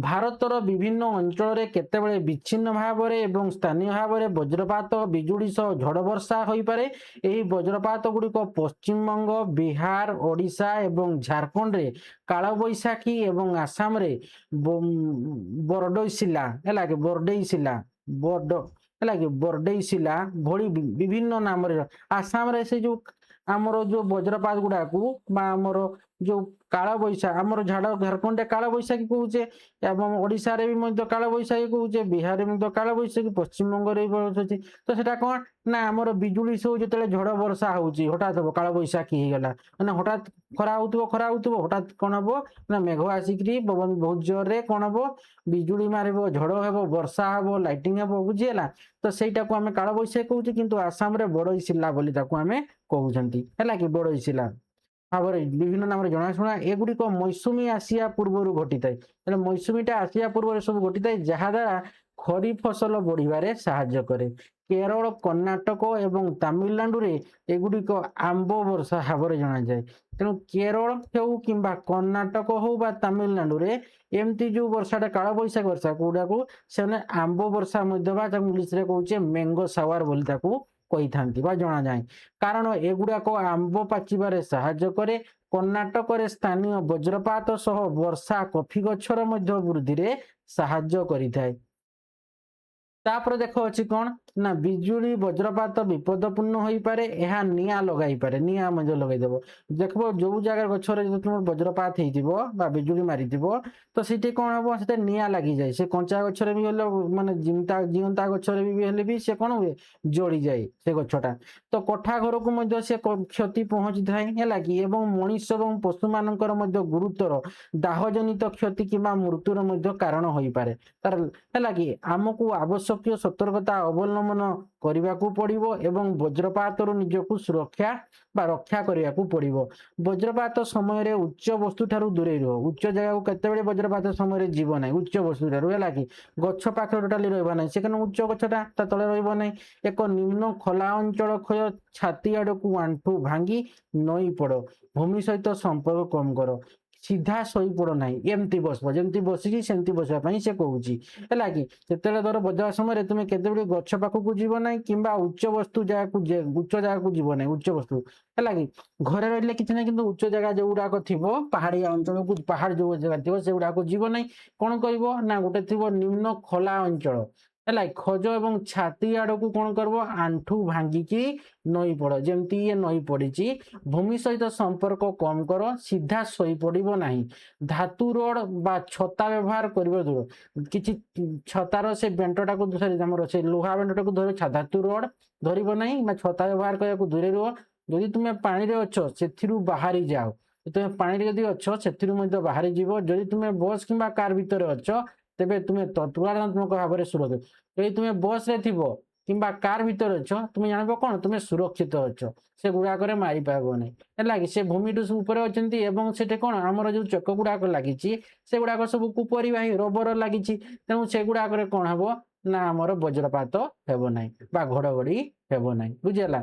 ଭାରତର ବିଭିନ୍ନ ଅଞ୍ଚଳରେ କେତେବେଳେ ବିଚ୍ଛିନ୍ନ ଭାବରେ ଏବଂ ସ୍ଥାନୀୟ ଭାବରେ ବଜ୍ରପାତ ବିଜୁଳି ସହ ଝଡ଼ ବର୍ଷା ହୋଇପାରେ। ଏହି ବଜ୍ରପାତ ଗୁଡ଼ିକ ପଶ୍ଚିମବଙ୍ଗ, ବିହାର, ଓଡ଼ିଶା ଏବଂ ଝାଡ଼ଖଣ୍ଡରେ କାଳବୈଶାଖୀ ଏବଂ ଆସାମରେ ବରଡୈସିଲା ହେଲା କି ବରଡୈସିଲା ଭଳି ବିଭିନ୍ନ ନାମରେ। ଆସାମରେ ସେ ଯୋଉ ଆମର ଯୋଉ ବଜ୍ରପାତ ଗୁଡ଼ାକୁ ବା ଆମର ଯୋଉ କାଳବୈଶାଖୀ, ଆମର ଝାଡ଼ଖଣ୍ଡରେ କାଳବୈଶାଖୀ କହୁଛେ ଏବଂ ଓଡ଼ିଶାରେ ବି ମଧ୍ୟ କାଳବୈଶାଖୀ କହୁଛେ, ବିହାରରେ ମଧ୍ୟ କାଳବୈଶାଖୀ, ପଶ୍ଚିମବଙ୍ଗରେ ବି ଅଛି। ତ ସେଟା କ'ଣ ନା ଆମର ବିଜୁଳି ସବୁ ଯେତେବେଳେ ଝଡ଼ ବର୍ଷା ହଉଛି ହଠାତ୍ ହେବ କାଳବୈଶାଖୀ ହେଇଗଲା, ମାନେ ହଠାତ୍ ଖରା ହଉଥିବ, ହଠାତ୍ କ'ଣ ହବ ନା ମେଘ ଆସିକିରି ପବନ ବହୁତ ଜୋରରେ କ'ଣ ହବ ବିଜୁଳି ମାରିବ, ଝଡ଼ ହେବ, ବର୍ଷା ହେବ, ଲାଇଟିଂ ହେବ, ବୁଝିହେଲା। ତ ସେଇଟାକୁ ଆମେ କାଳବୈଶାଖୀ କହୁଛେ, କିନ୍ତୁ ଆସାମରେ ବରଡୈସିଲା ବୋଲି ତାକୁ ଆମେ କହୁଛନ୍ତି ହେଲା କି। ବରଡୈସିଲା ଭାବରେ ବିଭିନ୍ନ ନାମରେ ଜଣାଶୁଣା। ଏଗୁଡ଼ିକ ମୌସୁମୀ ଆସିବା ପୂର୍ବରୁ ଘଟିଥାଏ। ତେଣୁ ମୌସୁମୀଟା ଆସିବା ପୂର୍ବରୁ ସବୁ ଘଟିଥାଏ, ଯାହାଦ୍ୱାରା ଖରିଫ ଫସଲ ବଢ଼ିବାରେ ସାହାଯ୍ୟ କରେ। କେରଳ, କର୍ଣ୍ଣାଟକ ଏବଂ ତାମିଲନାଡୁରେ ଏଗୁଡ଼ିକ ଆମ୍ବ ବର୍ଷା ଭାବରେ ଜଣାଯାଏ। ତେଣୁ କେରଳ ହେଉ କିମ୍ବା କର୍ଣ୍ଣାଟକ ହଉ ବା ତାମିଲନାଡୁରେ ଏମିତି ଯୋଉ ବର୍ଷାଟା କାଳବୈଶାଖୀ ବର୍ଷା ଗୁଡ଼ାକୁ ସେମାନେ ଆମ୍ବ ବର୍ଷା ମଧ୍ୟ ବା ତାକୁ ଇଂଲିଶରେ କହୁଛେ ମ୍ୟାଙ୍ଗୋ ସାୱାର ବୋଲି ତାକୁ କହିଥାନ୍ତି ବା ଜଣାଯାଏ। କାରଣ ଏଗୁଡ଼ାକ ଆମ୍ବ ପାଚିବାରେ ସାହାଯ୍ୟ କରେ। କର୍ଣ୍ଣାଟକରେ ସ୍ଥାନୀୟ ବଜ୍ରପାତ ସହ ବର୍ଷା କଫି ଗଛର ମଧ୍ୟ ବୃଦ୍ଧିରେ ସାହାଯ୍ୟ କରିଥାଏ। ତାପରେ ଦେଖ ଅଛି କ'ଣ ନା ବିଜୁଳି ବଜ୍ରପାତ ବିପଦପୂର୍ଣ୍ଣ ହୋଇପାରେ, ଏହା ନିଆଁ ଲଗାଇପାରେ, ନିଆଁ ମଧ୍ୟ ଲଗାଇଦେବ। ଦେଖିବ ଯୋଉ ଜାଗାରେ ଗଛରେ ଯଦି ତୁମର ବଜ୍ରପାତ ହେଇଥିବ ବା ବିଜୁଳି ମାରିଥିବ ତ ସେଠି କ'ଣ ହବ, ସେଠି ନିଆଁ ଲାଗିଯାଏ। ସେ କଞ୍ଚା ଗଛରେ ବି ହେଲେ ମାନେ ଜିଅନ୍ତା ଗଛରେ ବି ହେଲେ ବି ସେ କ'ଣ ହୁଏ ଜଳିଯାଏ ସେ ଗଛଟା। ତ କୋଠା ଘରକୁ ମଧ୍ୟ ସେ କ୍ଷତି ପହଞ୍ଚିଥାଏ ହେଲା କି। ଏବଂ ମଣିଷ ଏବଂ ପଶୁମାନଙ୍କର ମଧ୍ୟ ଗୁରୁତର ଦାହଜନିତ କ୍ଷତି କିମ୍ବା ମୃତ୍ୟୁର ମଧ୍ୟ କାରଣ ହୋଇପାରେ ତାର ହେଲା କି। ଆମକୁ ଆବଶ୍ୟକୀୟ ସତର୍କତା ଅବଲମ୍ବନ କରିବାକୁ ପଡ଼ିବ ଏବଂ ବଜ୍ରପାତରୁ ନିଜକୁ ସୁରକ୍ଷା ବା ରକ୍ଷା କରିବାକୁ ପଡ଼ିବ। ବଜ୍ରପାତ ସମୟରେ ଉଚ୍ଚ ବସ୍ତୁ ଠାରୁ ଦୂରେଇ ରୁହ। ଉଚ୍ଚ ଜାଗାକୁ କେତେବେଳେ ବଜ୍ରପାତ ସମୟରେ ଯିବ ନାହିଁ, ଉଚ୍ଚ ବସ୍ତୁ ଠାରୁ ହେଲା କି। ଗଛ ପାଖରେ ଟୋଟାଲି ରହିବ ନାହିଁ, ସେ କାରଣ ଉଚ୍ଚ ଗଛଟା ତା ତଳେ ରହିବ ନାହିଁ। ଏକ ନିମ୍ନ ଖୋଲା ଅଞ୍ଚଳ କ୍ଷୟ, ଛାତି ଆଡ଼କୁ ଆଣ୍ଠୁ ଭାଙ୍ଗି ନଇଁ ପଡ଼। ଭୂମି ସହିତ ସମ୍ପର୍କ କମ କର, ସିଧା ଶୋଇପଡ଼ ନାହିଁ, ଏମିତି ବସିବ, ଯେମିତି ବସିଛି ସେମିତି ବସିବା ପାଇଁ ସେ କହୁଛି ହେଲା କି। ଯେତେବେଳେ ଧର ବଜାଇବା ସମୟରେ ତୁମେ କେତେବେଳେ ଗଛ ପାଖକୁ ଯିବ ନାହିଁ କିମ୍ବା ଉଚ୍ଚ ଜାଗାକୁ ଯିବ ନାହିଁ, ଉଚ୍ଚ ବସ୍ତୁ ହେଲା କି। ଘରେ ରହିଲେ କିଛି ନାହିଁ, କିନ୍ତୁ ଉଚ୍ଚ ଜାଗା ଯୋଉଗୁଡ଼ାକ ଥିବ ପାହାଡ଼ିଆ ଅଞ୍ଚଳକୁ, ପାହାଡ଼ ଯୋଉ ଜାଗା ଥିବ ସେଗୁଡ଼ାକୁ ଯିବ ନାହିଁ। କ'ଣ କରିବ ନା ଗୋଟେ ଥିବ ନିମ୍ନ ଖୋଲା ଅଞ୍ଚଳ ହେଲା, ଖୋଜ ଏବଂ ଛାତି ଆଡ଼କୁ କ'ଣ କରିବ ଆଣ୍ଠୁ ଭାଙ୍ଗିକି ନଇଁ ପଡ଼, ଯେମିତି ଇଏ ନଇଁ ପଡ଼ିଛି। ଭୂମି ସହିତ ସମ୍ପର୍କ କମ କର, ସିଧା ଶୋଇପଡ଼ିବ ନାହିଁ। ଧାତୁ ରଡ୍ ବା ଛତା ବ୍ୟବହାର କରିବ ଦୂର। କିଛି ଛତାର ସେ ବେଣ୍ଟଟାକୁ ଆମର ସେ ଲୁହା ବେଣ୍ଟଟାକୁ ଧରି ଧାତୁ ରଡ୍ ଧରିବ ନାହିଁ ବା ଛତା ବ୍ୟବହାର କରିବାକୁ ଦୂରେଇ ରୁହ। ଯଦି ତୁମେ ପାଣିରେ ଅଛ ସେଥିରୁ ବାହାରି ଯାଅ, ତୁମେ ପାଣିରେ ଯଦି ଅଛ ସେଥିରୁ ମଧ୍ୟ ବାହାରି ଯିବ। ଯଦି ତୁମେ ବସ୍ କିମ୍ବା କାର୍ ଭିତରେ ଅଛ ତେବେ ତୁମେ ତୁଳନାତ୍ମକ ଭାବରେ ସୁରକ୍ଷିତ। ଯଦି ତୁମେ ବସ୍ରେ ଥିବ किंबा कार भीतर अछ तुम जानबो कोन तुम सुरक्षित अछ से गुडा करे मारी पाबो नै हैला कि से भूमि टू ऊपर अछंती एवं सेटे कोन हमर जो चक गुडा को लागिची से गुडा को सब कुपरिवाही रबर लागिची तेणु से गुडा करे कोन हबो ना हमर वज्रपात हेबो नै बा घड़घड़ी हेबो नै बुझियला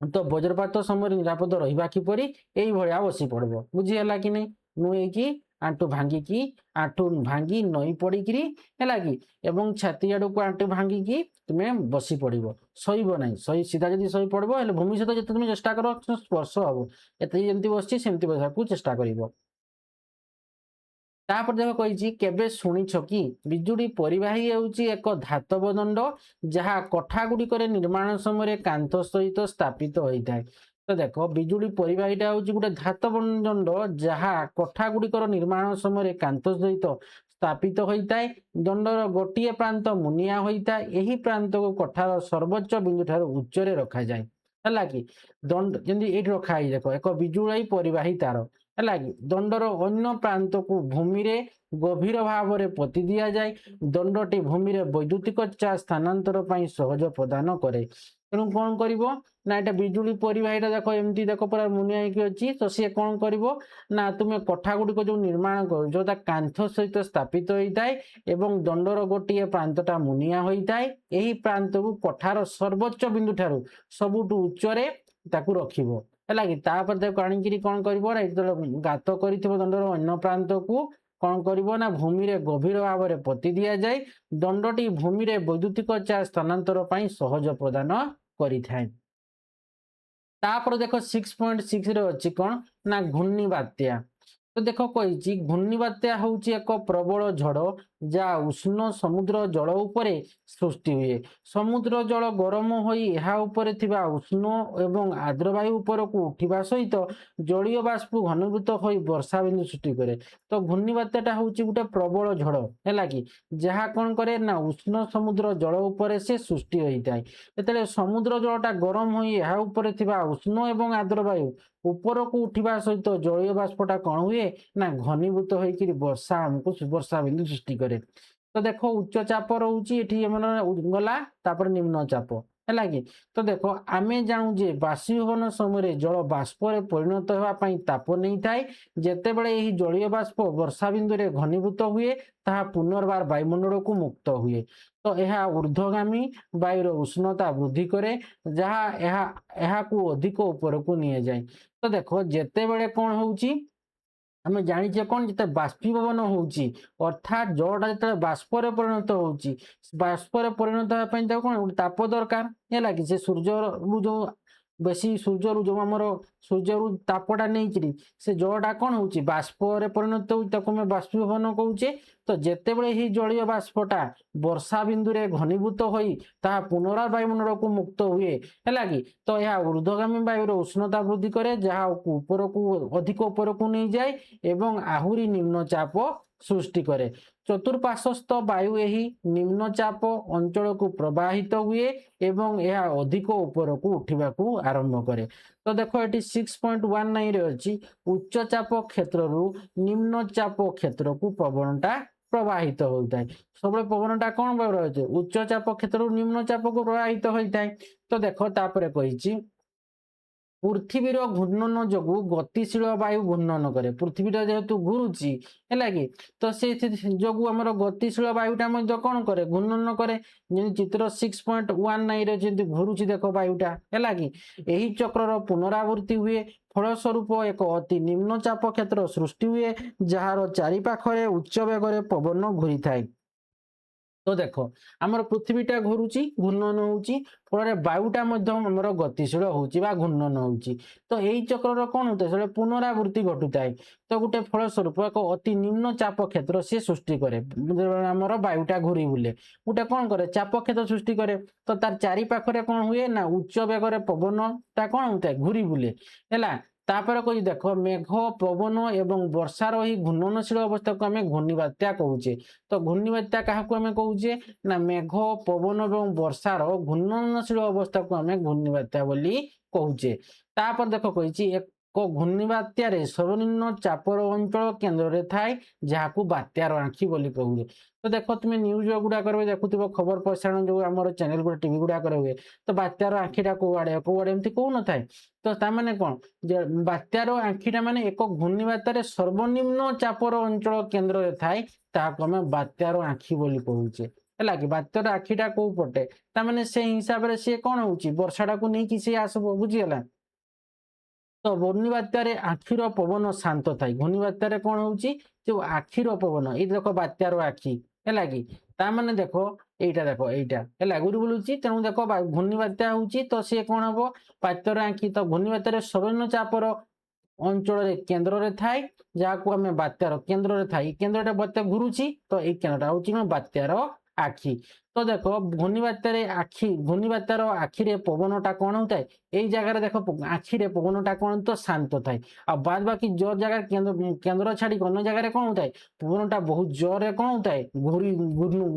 तो वज्रपात समय निरापद रहिबा किपरि एई भलिया बसी पड़बो बुझियला कि नै नुएकी आंटू भांगिकी आंटू भांगी नई पड़िकी है कि एवं छाती आड़ को आंटू भांगिकी तुम्हें बसी पड़ो शोब ना सही सीधा जब शही पड़ो हेल्ले भूमि सहित जिते तुम चेष्टा कर स्पर्श हम एत जमी बस सेमती बसवाक चेष्टा कर तापर देख कही केबे शुणिछ कि बिजुड़ी परिवाही होउची एक धातव दंड जहाँ कठा गुड़िक निर्माण समय कांथ सहित स्थापित होता है तो देख बिजुड़ी परिवाहीटा हूँ गोटे धातव दंड जहाँ कठा गुड़िकर निर्माण समय कांथ सहित स्थापित होता है दंडर गोटे प्रांत मुनिया होता है यही प्रांत को कठार सर्वोच्च बिंदु ठार उच्च रखा जाए है कि दंड जमी ये रखा देख एक बिजुड़ी परिवाही तार है कि दंडर अन्य प्रांत को भूमि रे गभीर भाव में पोति दि जाए दंडटी भूमि रे वैद्युतिक चार्ज स्थानांतर सहज प्रदान करे तेणु कौन कर ना यहाँ बिजुड़ी परिवाहीटा देख एमती देख पूरा मुनिया अच्छी तो सी कौन कर ना तुम्हें कठा गुड़िक जो निर्माण कर कांथ सहित स्थापित होता है एवं दंडर गोटे प्रांतटा मुनिया होता है यही प्रांत को कठार सर्वोच्च बिंदु ठार सबुठू उच्चरे ताकू रखिबो है कि तापर देखो आणिकी कौन कर गात कर दंडर अन्य प्रांत को कौन कर ना भूमि रे गभीर भाव में पोति दि जाए दंडटी भूमि रे वैद्युतिक चार्ज स्थानांतर सहज प्रदान करिथाए तापर देख 6.6 रे अछि कोन ना घूर्णी बात्या तो देख कही घूर्णी बात्या हूँ एक प्रबल झड़ जहाँ उष्ण समुद्र जल उपरे सृष्टि हुए समुद्र जल गरम होई एहा उपरे थिबा उष्ण एवं आर्द्रवायु उपर को उठिबा सहित जलीय बाष्प घनीभूत होई वर्षा बिंदु सृष्टि करे तो घूर्णी बात्याटा हूँ गोटे प्रबल झड़ है कि जहाँ कौन करे ना उष्ण समुद्र जल उपरे से सृष्टि होता है जेतेले समुद्र जलटा गरम होई एहा उपरे थिबा उष्ण एवं आर्द्रवायु ऊपर को उठिबा सहित जलीय बाष्पटा कौन हुए ना घनीभूत होकर वर्षा हमको वर्षा बिंदु सृष्टि करे तो देखो उच्च चाप रोचे गला तापर निम्न चाप है कि तो देखो आमे जानू जे बाष्पीभवन समय जल बाष्प परिणत होगापाई ताप नहीं थाए जेते बड़े यही जलीय बाष्प वर्षा बिंदु रे घनीभूत हुए ताहा पुनर्बार वायुमंडल को मुक्त हुए तो यह ऊर्ध्वगामी वायुर उष्णता वृद्धि करे जहाँ यह को अधिक ऊपर को नहीं जाए तो देखो जेते बड़े कौन होउची आम जाचे कौन जिते बाष्पीभवन होउची अर्थात जलटा जो बाष्प परिणत होउची बाष्प परिणत होगा कौन ताप दरकार है कि से सूर्य जो बेसी सूर्य जो आम सूर्य तापटा नहीं से जलटा कौन होउची बाष्प परिणत हो बाष्पीभवन कहूचे तो जेते बड़े ही जलीय बाष्पटा वर्षा बिंदु रे घनीभूत होई ता पुनरार वायुमंडल को मुक्त हुए है कि तो यह ऊर्ध्वगामी वायुर उष्णता वृद्धि करे जहाँ ऊपर को अधिक ऊपर को नहीं जाए एवं आहुरी निम्न चाप सृष्टि करे चतुर्पार्श्वस्थ वायु यही निम्न चाप अंचल को प्रवाहित हुए एवं यह अधिक ऊपर को उठा को आरंभ करे तो देखो ये 6.19 रे अछि उच्च चाप क्षेत्र निम्न चाप क्षेत्र को पवनटा प्रवाहित होता है सब पवनटा कौन रही उच्च चाप क्षेत्र निम्न चाप को प्रवाहित होता है तो देखो तापर कही पृथ्वीर घूर्णन जो गतिशील वायु घूर्णन करे पृथ्वीटा जेहेतु घूरुची है कि तो से जो आम गतिशील वायुटा कौन करे घूर्णन करे चित्र 6.19 रे घूरुची देख वायुटा है कि यही चक्र पुनरावृत्ति हुए फलस्वरूप एक अति निम्न चाप क्षेत्र सृष्टि हुए जार चारिपाखरे उच्च बेगर पवन घूरी थाए तो देख आमर पृथ्वीटा घूरुची घूर्णन होउची फल वायुटा आमर गतिशील होउची बा घूर्णन होउची तो यही चक्र कौन होता है पुनरावृत्ति घटुए तो गोटे फलस्वरूप एक अति निम्न चाप क्षेत्र सी सृष्टि करे आमर वायुटा घूरी बुले गोटे कौन करे चाप क्षेत्र सृष्टि करे तो तार चारिपाखरे कौन हुए ना उच्च बेगर पवनटा कौन होता है घूरी बुले है तापर कही देख मेघ पवन एवं वर्षार ही घूर्णनशील अवस्था को आम घूर्णी बात्या कहूचे तो घूर्णी बात्या क्या कहूचे ना मेघ पवन एवं वर्षार घूर्णनशील अवस्था को आम घूर्णी बात्या बोली कहूचे तापर देख कही ଘୂର୍ଣ୍ଣିବାତ୍ୟାରେ ସର୍ବନିମ୍ନ ଚାପର ଅଞ୍ଚଳ କେନ୍ଦ୍ରରେ ଥାଏ ଯାହାକୁ ବାତ୍ୟାର ଆଖି ବୋଲି କହୁଛେ। ତ ଦେଖ ତୁମେ ନ୍ୟୁଜ ଗୁଡାକରେ ଦେଖୁଥିବ ଖବର ପ୍ରସାରଣ ଯୋଉ ଆମର ଚ୍ୟାନେଲ ଗୁଡା ଟିଭି ଗୁଡାକରେ ହୁଏ, ତ ବାତ୍ୟାର ଆଖିଟା କୋଉଆଡେ ଏମିତି କହୁନଥାଏ। ତ ତାମାନେ କଣ ଯେ ବାତ୍ୟାର ଆଖିଟା ମାନେ ଏକ ଘୂର୍ଣ୍ଣିବାତ୍ୟାରେ ସର୍ବନିମ୍ନ ଚାପର ଅଞ୍ଚଳ କେନ୍ଦ୍ରରେ ଥାଏ, ତାହାକୁ ଆମେ ବାତ୍ୟାର ଆଖି ବୋଲି କହୁଛେ। ହେଲା କି ବାତ୍ୟାର ଆଖିଟା କୋଉ ପଟେ, ତାମାନେ ସେଇ ହିସାବରେ ସିଏ କଣ ହଉଛି ବର୍ଷାଟାକୁ ନେଇକି ସିଏ ଆସିବ, ବୁଝିଗଲା। ତ ଘୂର୍ଣ୍ଣିବାତ୍ୟାରେ ଆଖିର ପବନ ଶାନ୍ତ ଥାଏ। ଘୂର୍ଣ୍ଣିବାତ୍ୟାରେ କଣ ହଉଛି ଯୋଉ ଆଖିର ପବନ, ଏଇ ଦେଖ ବାତ୍ୟାର ଆଖି, ହେଲା କି ତାମାନେ ଦେଖ ଏଇଟା ଦେଖ ଏଇଟା ହେଲା ଘୁରି ବୁଲୁଛି, ତେଣୁ ଦେଖ ଘୂର୍ଣ୍ଣିବାତ୍ୟା ହଉଛି ତ ସିଏ କଣ ହବ ବାତ୍ୟାର ଆଖି। ତ ଘୂର୍ଣ୍ଣିବାତ୍ୟାରେ ସର୍ବନିମ୍ନ ଚାପର ଅଞ୍ଚଳରେ କେନ୍ଦ୍ରରେ ଥାଏ ଯାହାକୁ ଆମେ ବାତ୍ୟାର କେନ୍ଦ୍ରରେ ଥାଏ, ଏଇ କେନ୍ଦ୍ରଟା ବାତ୍ୟା ଘୁରୁଛି ତ ଏଇ କେନ୍ଦ୍ରଟା ହଉଛି କଣ ବାତ୍ୟାର ଆଖି। ତ ଦେଖ ଘୂର୍ଣ୍ଣିବାତ୍ୟାର ଆଖିରେ ପବନଟା କଣ ହଉଥାଏ, ଏଇ ଜାଗାରେ ଦେଖ ଆଖିରେ ପବନଟା କଣ ତ ଶାନ୍ତ ଥାଏ, ଆଉ ବାଦ ବାକି ଯୋଉ ଜାଗାରେ କେନ୍ଦ୍ର ଛାଡି ଅନ୍ୟ ଜାଗାରେ କଣ ହଉଥାଏ ପବନଟା ବହୁତ ଜୋରରେ କଣ ହଉଥାଏ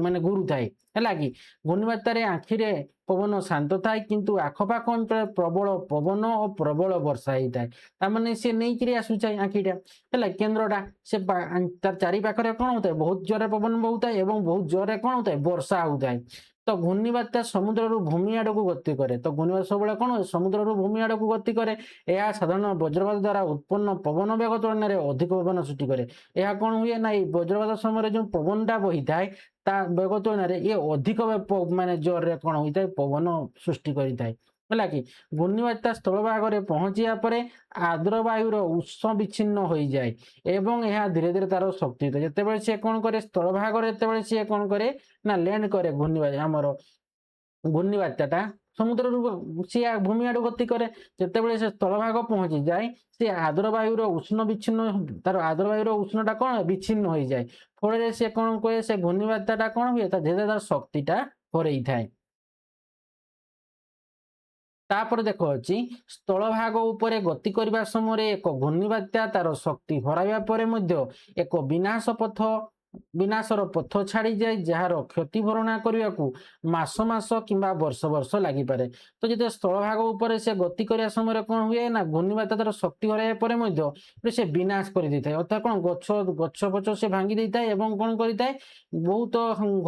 ମାନେ ଘୁରୁଥାଏ, ହେଲା କି। ଘୂର୍ଣ୍ଣିବାତ୍ୟାରେ ଆଖିରେ ପବନ ଶାନ୍ତ ଥାଏ କିନ୍ତୁ ଆଖପାଖ ଅଞ୍ଚଳରେ ପ୍ରବଳ ପବନ ଓ ପ୍ରବଳ ବର୍ଷା ହେଇଥାଏ। ତାମାନେ ସେ ନେଇକିରି ଆସୁଥାଏ ଆଖିଟା, ହେଲା କେନ୍ଦ୍ରଟା ସେ ତାର ଚାରି ପାଖରେ କଣ ହଉଥାଏ ବହୁତ ଜୋରରେ ପବନ ବହୁଥାଏ ଏବଂ ବହୁତ ଜୋରରେ କଣ ହଉଥାଏ ବର୍ଷା ହଉଥାଏ। ତ ଘୂର୍ଣ୍ଣିବାତ୍ୟା ସମୁଦ୍ରରୁ ଭୂମି ଆଡକୁ ଗତି କରେ। ତ ଘୂର୍ଣ୍ଣିବାତ୍ୟା ସବୁବେଳେ କଣ ସମୁଦ୍ରରୁ ଭୂମି ଆଡକୁ ଗତି କରେ। ଏହା ସାଧାରଣ ବଜ୍ରପାତ ଦ୍ୱାରା ଉତ୍ପନ୍ନ ପବନ ବେଗ ତୁଳନାରେ ଅଧିକ ପବନ ସୃଷ୍ଟି କରେ। ଏହା କଣ ହୁଏ ନା ଏଇ ବଜ୍ରପାତ ସମୟରେ ଯୋଉ ପବନଟା ବହିଥାଏ ତା ବେଗ ତୁଳନାରେ ଇଏ ଅଧିକ ମାନେ ଜୋରରେ କଣ ହୋଇଥାଏ ପବନ ସୃଷ୍ଟି କରିଥାଏ, ହେଲା କି। ଘୂର୍ଣ୍ଣିବାତ୍ୟା ସ୍ଥଳଭାଗରେ ପହଞ୍ଚିବା ପରେ ଆର୍ଦ୍ର ବାୟୁର ଉତ୍ସ ବିଚ୍ଛିନ୍ନ ହୋଇଯାଏ ଏବଂ ଏହା ଧୀରେ ଧୀରେ ତାର ଶକ୍ତି ହୋଇଥାଏ। ଯେତେବେଳେ ସିଏ କଣ କରେ ସ୍ଥଳଭାଗରେ ଯେତେବେଳେ ସିଏ କଣ କରେ ନା ଲ୍ୟାଣ୍ଡ କରେ ଘୂର୍ଣ୍ଣିବାତ୍ୟାଟା ସମୁଦ୍ରରୁ ସିଏ ଭୂମି ଆଡକୁ ଗତି କରେ। ଯେତେବେଳେ ସେ ସ୍ଥଳଭାଗ ପହଞ୍ଚିଯାଏ ସେ ଆର୍ଦ୍ର ବାୟୁର ତାର ଆର୍ଦ୍ର ବାୟୁର ଉଷ୍ଣଟା କଣ ବିଚ୍ଛିନ୍ନ ହୋଇଯାଏ। ଫଳରେ ସେ କଣ କରେ ସେ ଘୂର୍ଣ୍ଣିବାତ୍ୟାଟା କଣ ହୁଏ ତା ଧୀରେ ଧୀରେ ତାର ଶକ୍ତିଟା ହରେଇଥାଏ। ତାପରେ ଦେଖ ଅଛି ସ୍ଥଳଭାଗ ଉପରେ ଗତି କରିବା ସମୟରେ ଏକ ଘୂର୍ଣ୍ଣିବାତ୍ୟା ତାର ଶକ୍ତି ହରାଇବା ପରେ ମଧ୍ୟ ଏକ ବିନାଶର ପଥ ଛାଡିଯାଏ ଯାହାର କ୍ଷତି ଭରଣା କରିବାକୁ ମାସ ମାସ କିମ୍ବା ବର୍ଷ ବର୍ଷ ଲାଗିପାରେ। ତ ଯେତେବେଳେ ସ୍ଥଳଭାଗ ଉପରେ ସେ ଗତି କରିବା ସମୟରେ କଣ ହୁଏ ନା ଘୂର୍ଣ୍ଣିବାତ୍ୟା ତାର ଶକ୍ତି ହରାଇବା ପରେ ମଧ୍ୟ ସେ ବିନାଶ କରିଦେଇଥାଏ, ଅର୍ଥାତ୍ କଣ ଗଛ ପଛ ସେ ଭାଙ୍ଗି ଦେଇଥାଏ ଏବଂ କଣ କରିଥାଏ ବହୁତ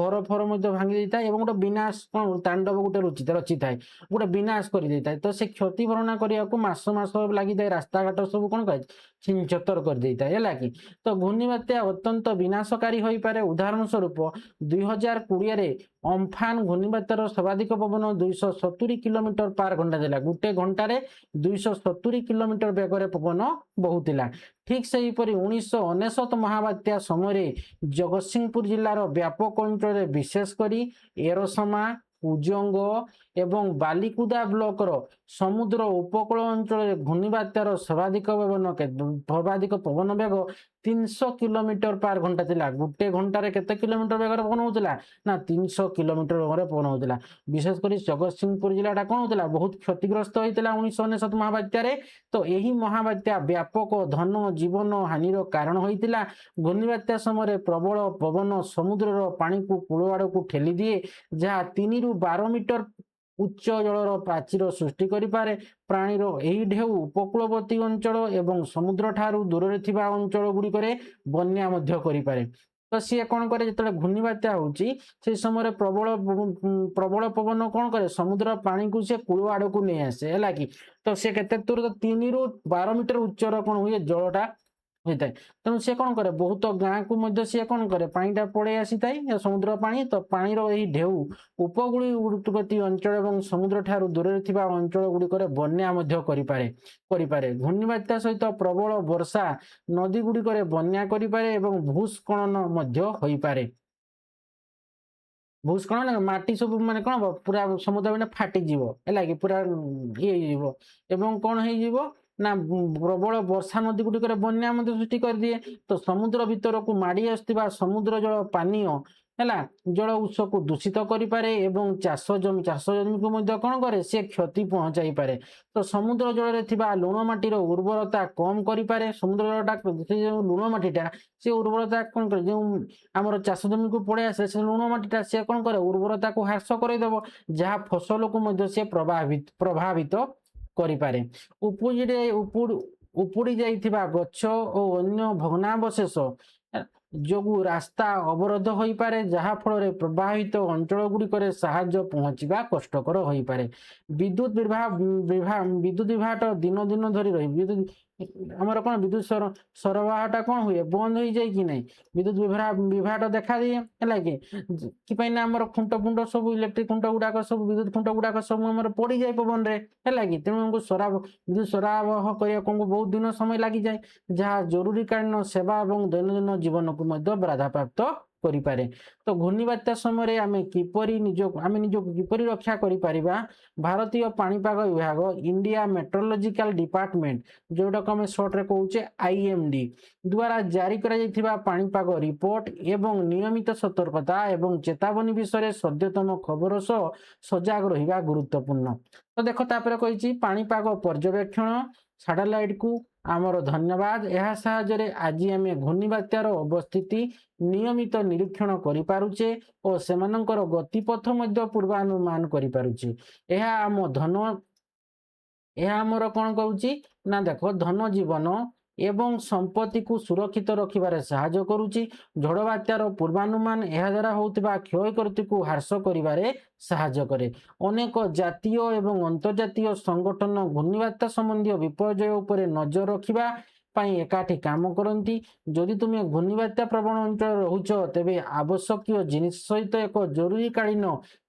ଘର ଫର ମଧ୍ୟ ଭାଙ୍ଗି ଦେଇଥାଏ ଏବଂ ଗୋଟେ ବିନାଶ କଣ ତାଣ୍ଡବ ଗୋଟେ ରଚିଥାଏ, ଗୋଟେ ବିନାଶ କରିଦେଇଥାଏ। ତ ସେ କ୍ଷତି ଭରଣା କରିବାକୁ ମାସ ମାସ ଲାଗିଥାଏ, ରାସ୍ତାଘାଟ ସବୁ କଣ କରେ ଛିନଛତର କରିଦେଇଥାଏ, ହେଲା କି। ତ ଘୂର୍ଣ୍ଣିବାତ୍ୟା ଅତ୍ୟନ୍ତ ବିନାଶକାରୀ ହୋଇପାରେ। ଉଦାହରଣ ସ୍ୱରୂପ 2020ରେ ଅମ୍ଫାନ ଘୂର୍ଣ୍ଣିବାତ୍ୟାର ସର୍ବାଧିକ ପବନ 270 କିଲୋମିଟର ପାର ଘଣ୍ଟା ଥିଲା। ଗୋଟେ ଘଣ୍ଟାରେ 270 କିଲୋମିଟର ବେଗରେ ପବନ ବହୁଥିଲା। ଠିକ ସେହିପରି 1999 ମହାବାତ୍ୟା ସମୟରେ ଜଗତସିଂହପୁର ଜିଲ୍ଲାର ବ୍ୟାପକ ଅଞ୍ଚଳରେ ବିଶେଷ କରି ଏରସମା, କୁଜଙ୍ଗ ଏବଂ ବାଲିକୁଦା ବ୍ଲକର ସମୁଦ୍ର ଉପକୂଳ ଅଞ୍ଚଳରେ ଘୂର୍ଣ୍ଣିବାତ୍ୟାର ସର୍ବାଧିକ ପବନ ବେଗ 300 କିଲୋମିଟର ପାର ଘଣ୍ଟା ଥିଲା। ଗୋଟେ ଘଣ୍ଟାରେ କେତେ କିଲୋମିଟର ବେଗରେ ପବନ ହଉଥିଲା ନା 300 କିଲୋମିଟର ବେଗରେ ପବନ ହଉଥିଲା। ବିଶେଷ କରି ଜଗତସିଂହପୁର ଜିଲ୍ଲାଟା କଣ ହଉଥିଲା ବହୁତ କ୍ଷତିଗ୍ରସ୍ତ ହେଇଥିଲା 1999 ମହାବାତ୍ୟାରେ। ତ ଏହି ମହାବାତ୍ୟା ବ୍ୟାପକ ଧନ ଜୀବନ ହାନିର କାରଣ ହୋଇଥିଲା। ଘୂର୍ଣ୍ଣିବାତ୍ୟା ସମୟରେ ପ୍ରବଳ ପବନ ସମୁଦ୍ରର ପାଣିକୁ କୂଳ ଆଡକୁ ଠେଲି ଦିଏ, ଯାହା 3 ରୁ 12 ମିଟର ଉଚ୍ଚ ଜଳର ପ୍ରାଚୀର ସୃଷ୍ଟି କରିପାରେ। ପ୍ରାଣୀର ଏହି ଢେଉ ଉପକୂଳବର୍ତ୍ତୀ ଅଞ୍ଚଳ ଏବଂ ସମୁଦ୍ର ଠାରୁ ଦୂରରେ ଥିବା ଅଞ୍ଚଳ ଗୁଡିକରେ ବନ୍ୟା ମଧ୍ୟ କରିପାରେ। ତ ସିଏ କଣ କରେ ଯେତେବେଳେ ଘୂର୍ଣ୍ଣିବାତ୍ୟା ହଉଛି ସେଇ ସମୟରେ ପ୍ରବଳ ପବନ କଣ କରେ ସମୁଦ୍ର ପାଣିକୁ ସେ କୂଳ ଆଡକୁ ନେଇ ଆସେ, ହେଲା କି। ତ ସେ କେତେ ଦୂର 3 ରୁ 12 ମିଟର ଉଚ୍ଚର କଣ ହୁଏ ଜଳଟା ହୋଇଥାଏ। ତେଣୁ ସେ କଣ କରେ ବହୁତ ଗାଁକୁ ମଧ୍ୟ ସିଏ କଣ କରେ ପାଣିଟା ପଳେଇ ଆସିଥାଏ ସମୁଦ୍ର ପାଣି। ତ ପାଣିର ଏହି ଢେଉ ଉପକୂଳବର୍ତ୍ତୀ ଅଞ୍ଚଳ ଏବଂ ସମୁଦ୍ର ଠାରୁ ଦୂରରେ ଥିବା ଅଞ୍ଚଳ ଗୁଡିକରେ ବନ୍ୟା ମଧ୍ୟ କରିପାରେ। ଘୂର୍ଣ୍ଣିବାତ୍ୟା ସହିତ ପ୍ରବଳ ବର୍ଷା ନଦୀ ଗୁଡିକରେ ବନ୍ୟା କରିପାରେ ଏବଂ ଭୂସ୍ଖଳନ ମଧ୍ୟ ହୋଇପାରେ। ଭୂସ୍ଖଳନ ମାଟି ସବୁ ମାନେ କଣ ହବ ପୁରା ସମୁଦ୍ର ମାନେ ଫାଟିଯିବ, ହେଲା କି ପୁରା ଇଏ ହେଇଯିବ ଏବଂ କଣ ହେଇଯିବ ନା ପ୍ରବଳ ବର୍ଷା ନଦୀ ଗୁଡିକରେ ବନ୍ୟା ମଧ୍ୟ ସୃଷ୍ଟି କରିଦିଏ। ତ ସମୁଦ୍ର ଭିତରକୁ ମାଡି ଆସୁଥିବା ସମୁଦ୍ର ଜଳ ପାନୀୟ ହେଲା ଜଳ ଉତ୍ସକୁ ଦୂଷିତ କରିପାରେ ଏବଂ ଚାଷ ଜମିକୁ ମଧ୍ୟ କଣ କରେ ସେ କ୍ଷତି ପହଞ୍ଚାଇ ପାରେ। ତ ସମୁଦ୍ର ଜଳରେ ଥିବା ଲୁଣ ମାଟିର ଉର୍ବରତା କମ କରିପାରେ। ସମୁଦ୍ର ଜଳଟା ଯୋଉ ଲୁଣ ମାଟିଟା ସେ ଉର୍ବରତା କଣ କରେ ଯୋଉ ଆମର ଚାଷ ଜମିକୁ ପଳେଇ ଆସେ ସେ ଲୁଣ ମାଟିଟା ସେ କଣ କରେ ଉର୍ବରତାକୁ ହ୍ରାସ କରିଦେବ, ଯାହା ଫସଲକୁ ମଧ୍ୟ ସେ ପ୍ରଭାବିତ କରିପାରେ। ଉପୁଡ଼ି ଯାଇଥିବା ଗଛ ଓ ଅନ୍ୟ ଭଗ୍ନାବଶେଷ ଯୋଗୁଁ ରାସ୍ତା ଅବରୋଧ ହୋଇପାରେ, ଯାହାଫଳରେ ପ୍ରଭାବିତ ଅଞ୍ଚଳଗୁଡ଼ିକରେ ସାହାଯ୍ୟ ପହଞ୍ଚିବା କଷ୍ଟକର ହୋଇପାରେ। ବିଦ୍ୟୁତ୍ ବିଭ୍ରାଟ ଦିନ ଦିନ ଧରି ଆମର କ'ଣ ବିଦ୍ୟୁତ୍ ସରବରାହଟା କ'ଣ ହୁଏ, ବନ୍ଦ ହୋଇଯାଏ କି ନାହିଁ। ବିଦ୍ୟୁତ୍ ବିଭ୍ରାଟ ଦେଖାଦିଏ, ହେଲା କି କିପାଇଁ ନା ଆମର ଖୁଣ୍ଟ ସବୁ ଇଲେକ୍ଟ୍ରିକ୍ ଖୁଣ୍ଟ ଗୁଡ଼ାକ ସବୁ ବିଦ୍ୟୁତ୍ ଖୁଣ୍ଟ ଗୁଡ଼ାକ ସବୁ ଆମର ପଡ଼ିଯାଏ ପବନରେ, ହେଲା କି। ତେଣୁ ଆମକୁ ବିଦ୍ୟୁତ୍ ସରବରାହ କରିବାକୁ ଆମକୁ ବହୁତ ଦିନ ସମୟ ଲାଗିଯାଏ, ଯାହା ଜରୁରୀକାଳୀନ ସେବା ଏବଂ ଦୈନନ୍ଦିନ ଜୀବନକୁ ମଧ୍ୟ ବାଧାପ୍ରାପ୍ତ କରିପାରେ। ତ ଘୂର୍ଣ୍ଣିବାତ୍ୟା ସମୟରେ ଆମେ ନିଜକୁ କିପରି ରକ୍ଷା କରିପାରିବା? ଭାରତୀୟ ପାଣିପାଗ ବିଭାଗ, ଇଣ୍ଡିଆ ମେଟ୍ରୋଲୋଜିକାଲ ଡିପାର୍ଟମେଣ୍ଟ, ଯୋଉଟାକୁ ଆମେ ସର୍ଟରେ କହୁଛେ IMD ଦ୍ୱାରା ଜାରି କରାଯାଇଥିବା ପାଣିପାଗ ରିପୋର୍ଟ ଏବଂ ନିୟମିତ ସତର୍କତା ଏବଂ ଚେତାବନୀ ବିଷୟରେ ସଦ୍ୟତମ ଖବର ସହ ସଜାଗ ରହିବା ଗୁରୁତ୍ୱପୂର୍ଣ୍ଣ। ତ ଦେଖ ତାପରେ କହିଛି ପାଣିପାଗ ପର୍ଯ୍ୟବେକ୍ଷଣ ସାଟେଲାଇଟକୁ ଆମର ଧନ୍ୟବାଦ। ଏହା ସାହାଯ୍ୟରେ ଆଜି ଆମେ ଘୂର୍ଣ୍ଣିବାତ୍ୟାର ଅବସ୍ଥିତି ନିୟମିତ ନିରୀକ୍ଷଣ କରିପାରୁଛେ ଓ ସେମାନଙ୍କର ଗତିପଥ ମଧ୍ୟ ପୂର୍ବାନୁମାନ କରିପାରୁଛେ। ଏହା ଆମର କ'ଣ କହୁଛି ନା ଦେଖ ଧନ ଜୀବନ ଏବଂ ସମ୍ପତ୍ତିକୁ ସୁରକ୍ଷିତ ରଖିବାରେ ସାହାଯ୍ୟ କରୁଛି। ଝଡ଼ ବାତ୍ୟାର ପୂର୍ବାନୁମାନ ଏହା ଦ୍ୱାରା ହେଉଥିବା କ୍ଷୟକ୍ଷତିକୁ ହ୍ରାସ କରିବାରେ ସାହାଯ୍ୟ କରେ। ଅନେକ ଜାତୀୟ ଏବଂ ଅନ୍ତର୍ଜାତୀୟ ସଂଗଠନ ଘୂର୍ଣ୍ଣିବାତ୍ୟା ସମ୍ବନ୍ଧୀୟ ବିପର୍ଯ୍ୟୟ ଉପରେ ନଜର ରଖିବା ପାଇଁ ଏକାଠି କାମ କରନ୍ତି। ଯଦି ତୁମେ ଘୂର୍ଣ୍ଣିବାତ୍ୟା ପ୍ରବଣ ଅଞ୍ଚଳରେ ରହୁଛ, ତେବେ ଆବଶ୍ୟକୀୟ ଜିନିଷ ସହିତ ଏକ ଜରୁରୀକାଳୀନ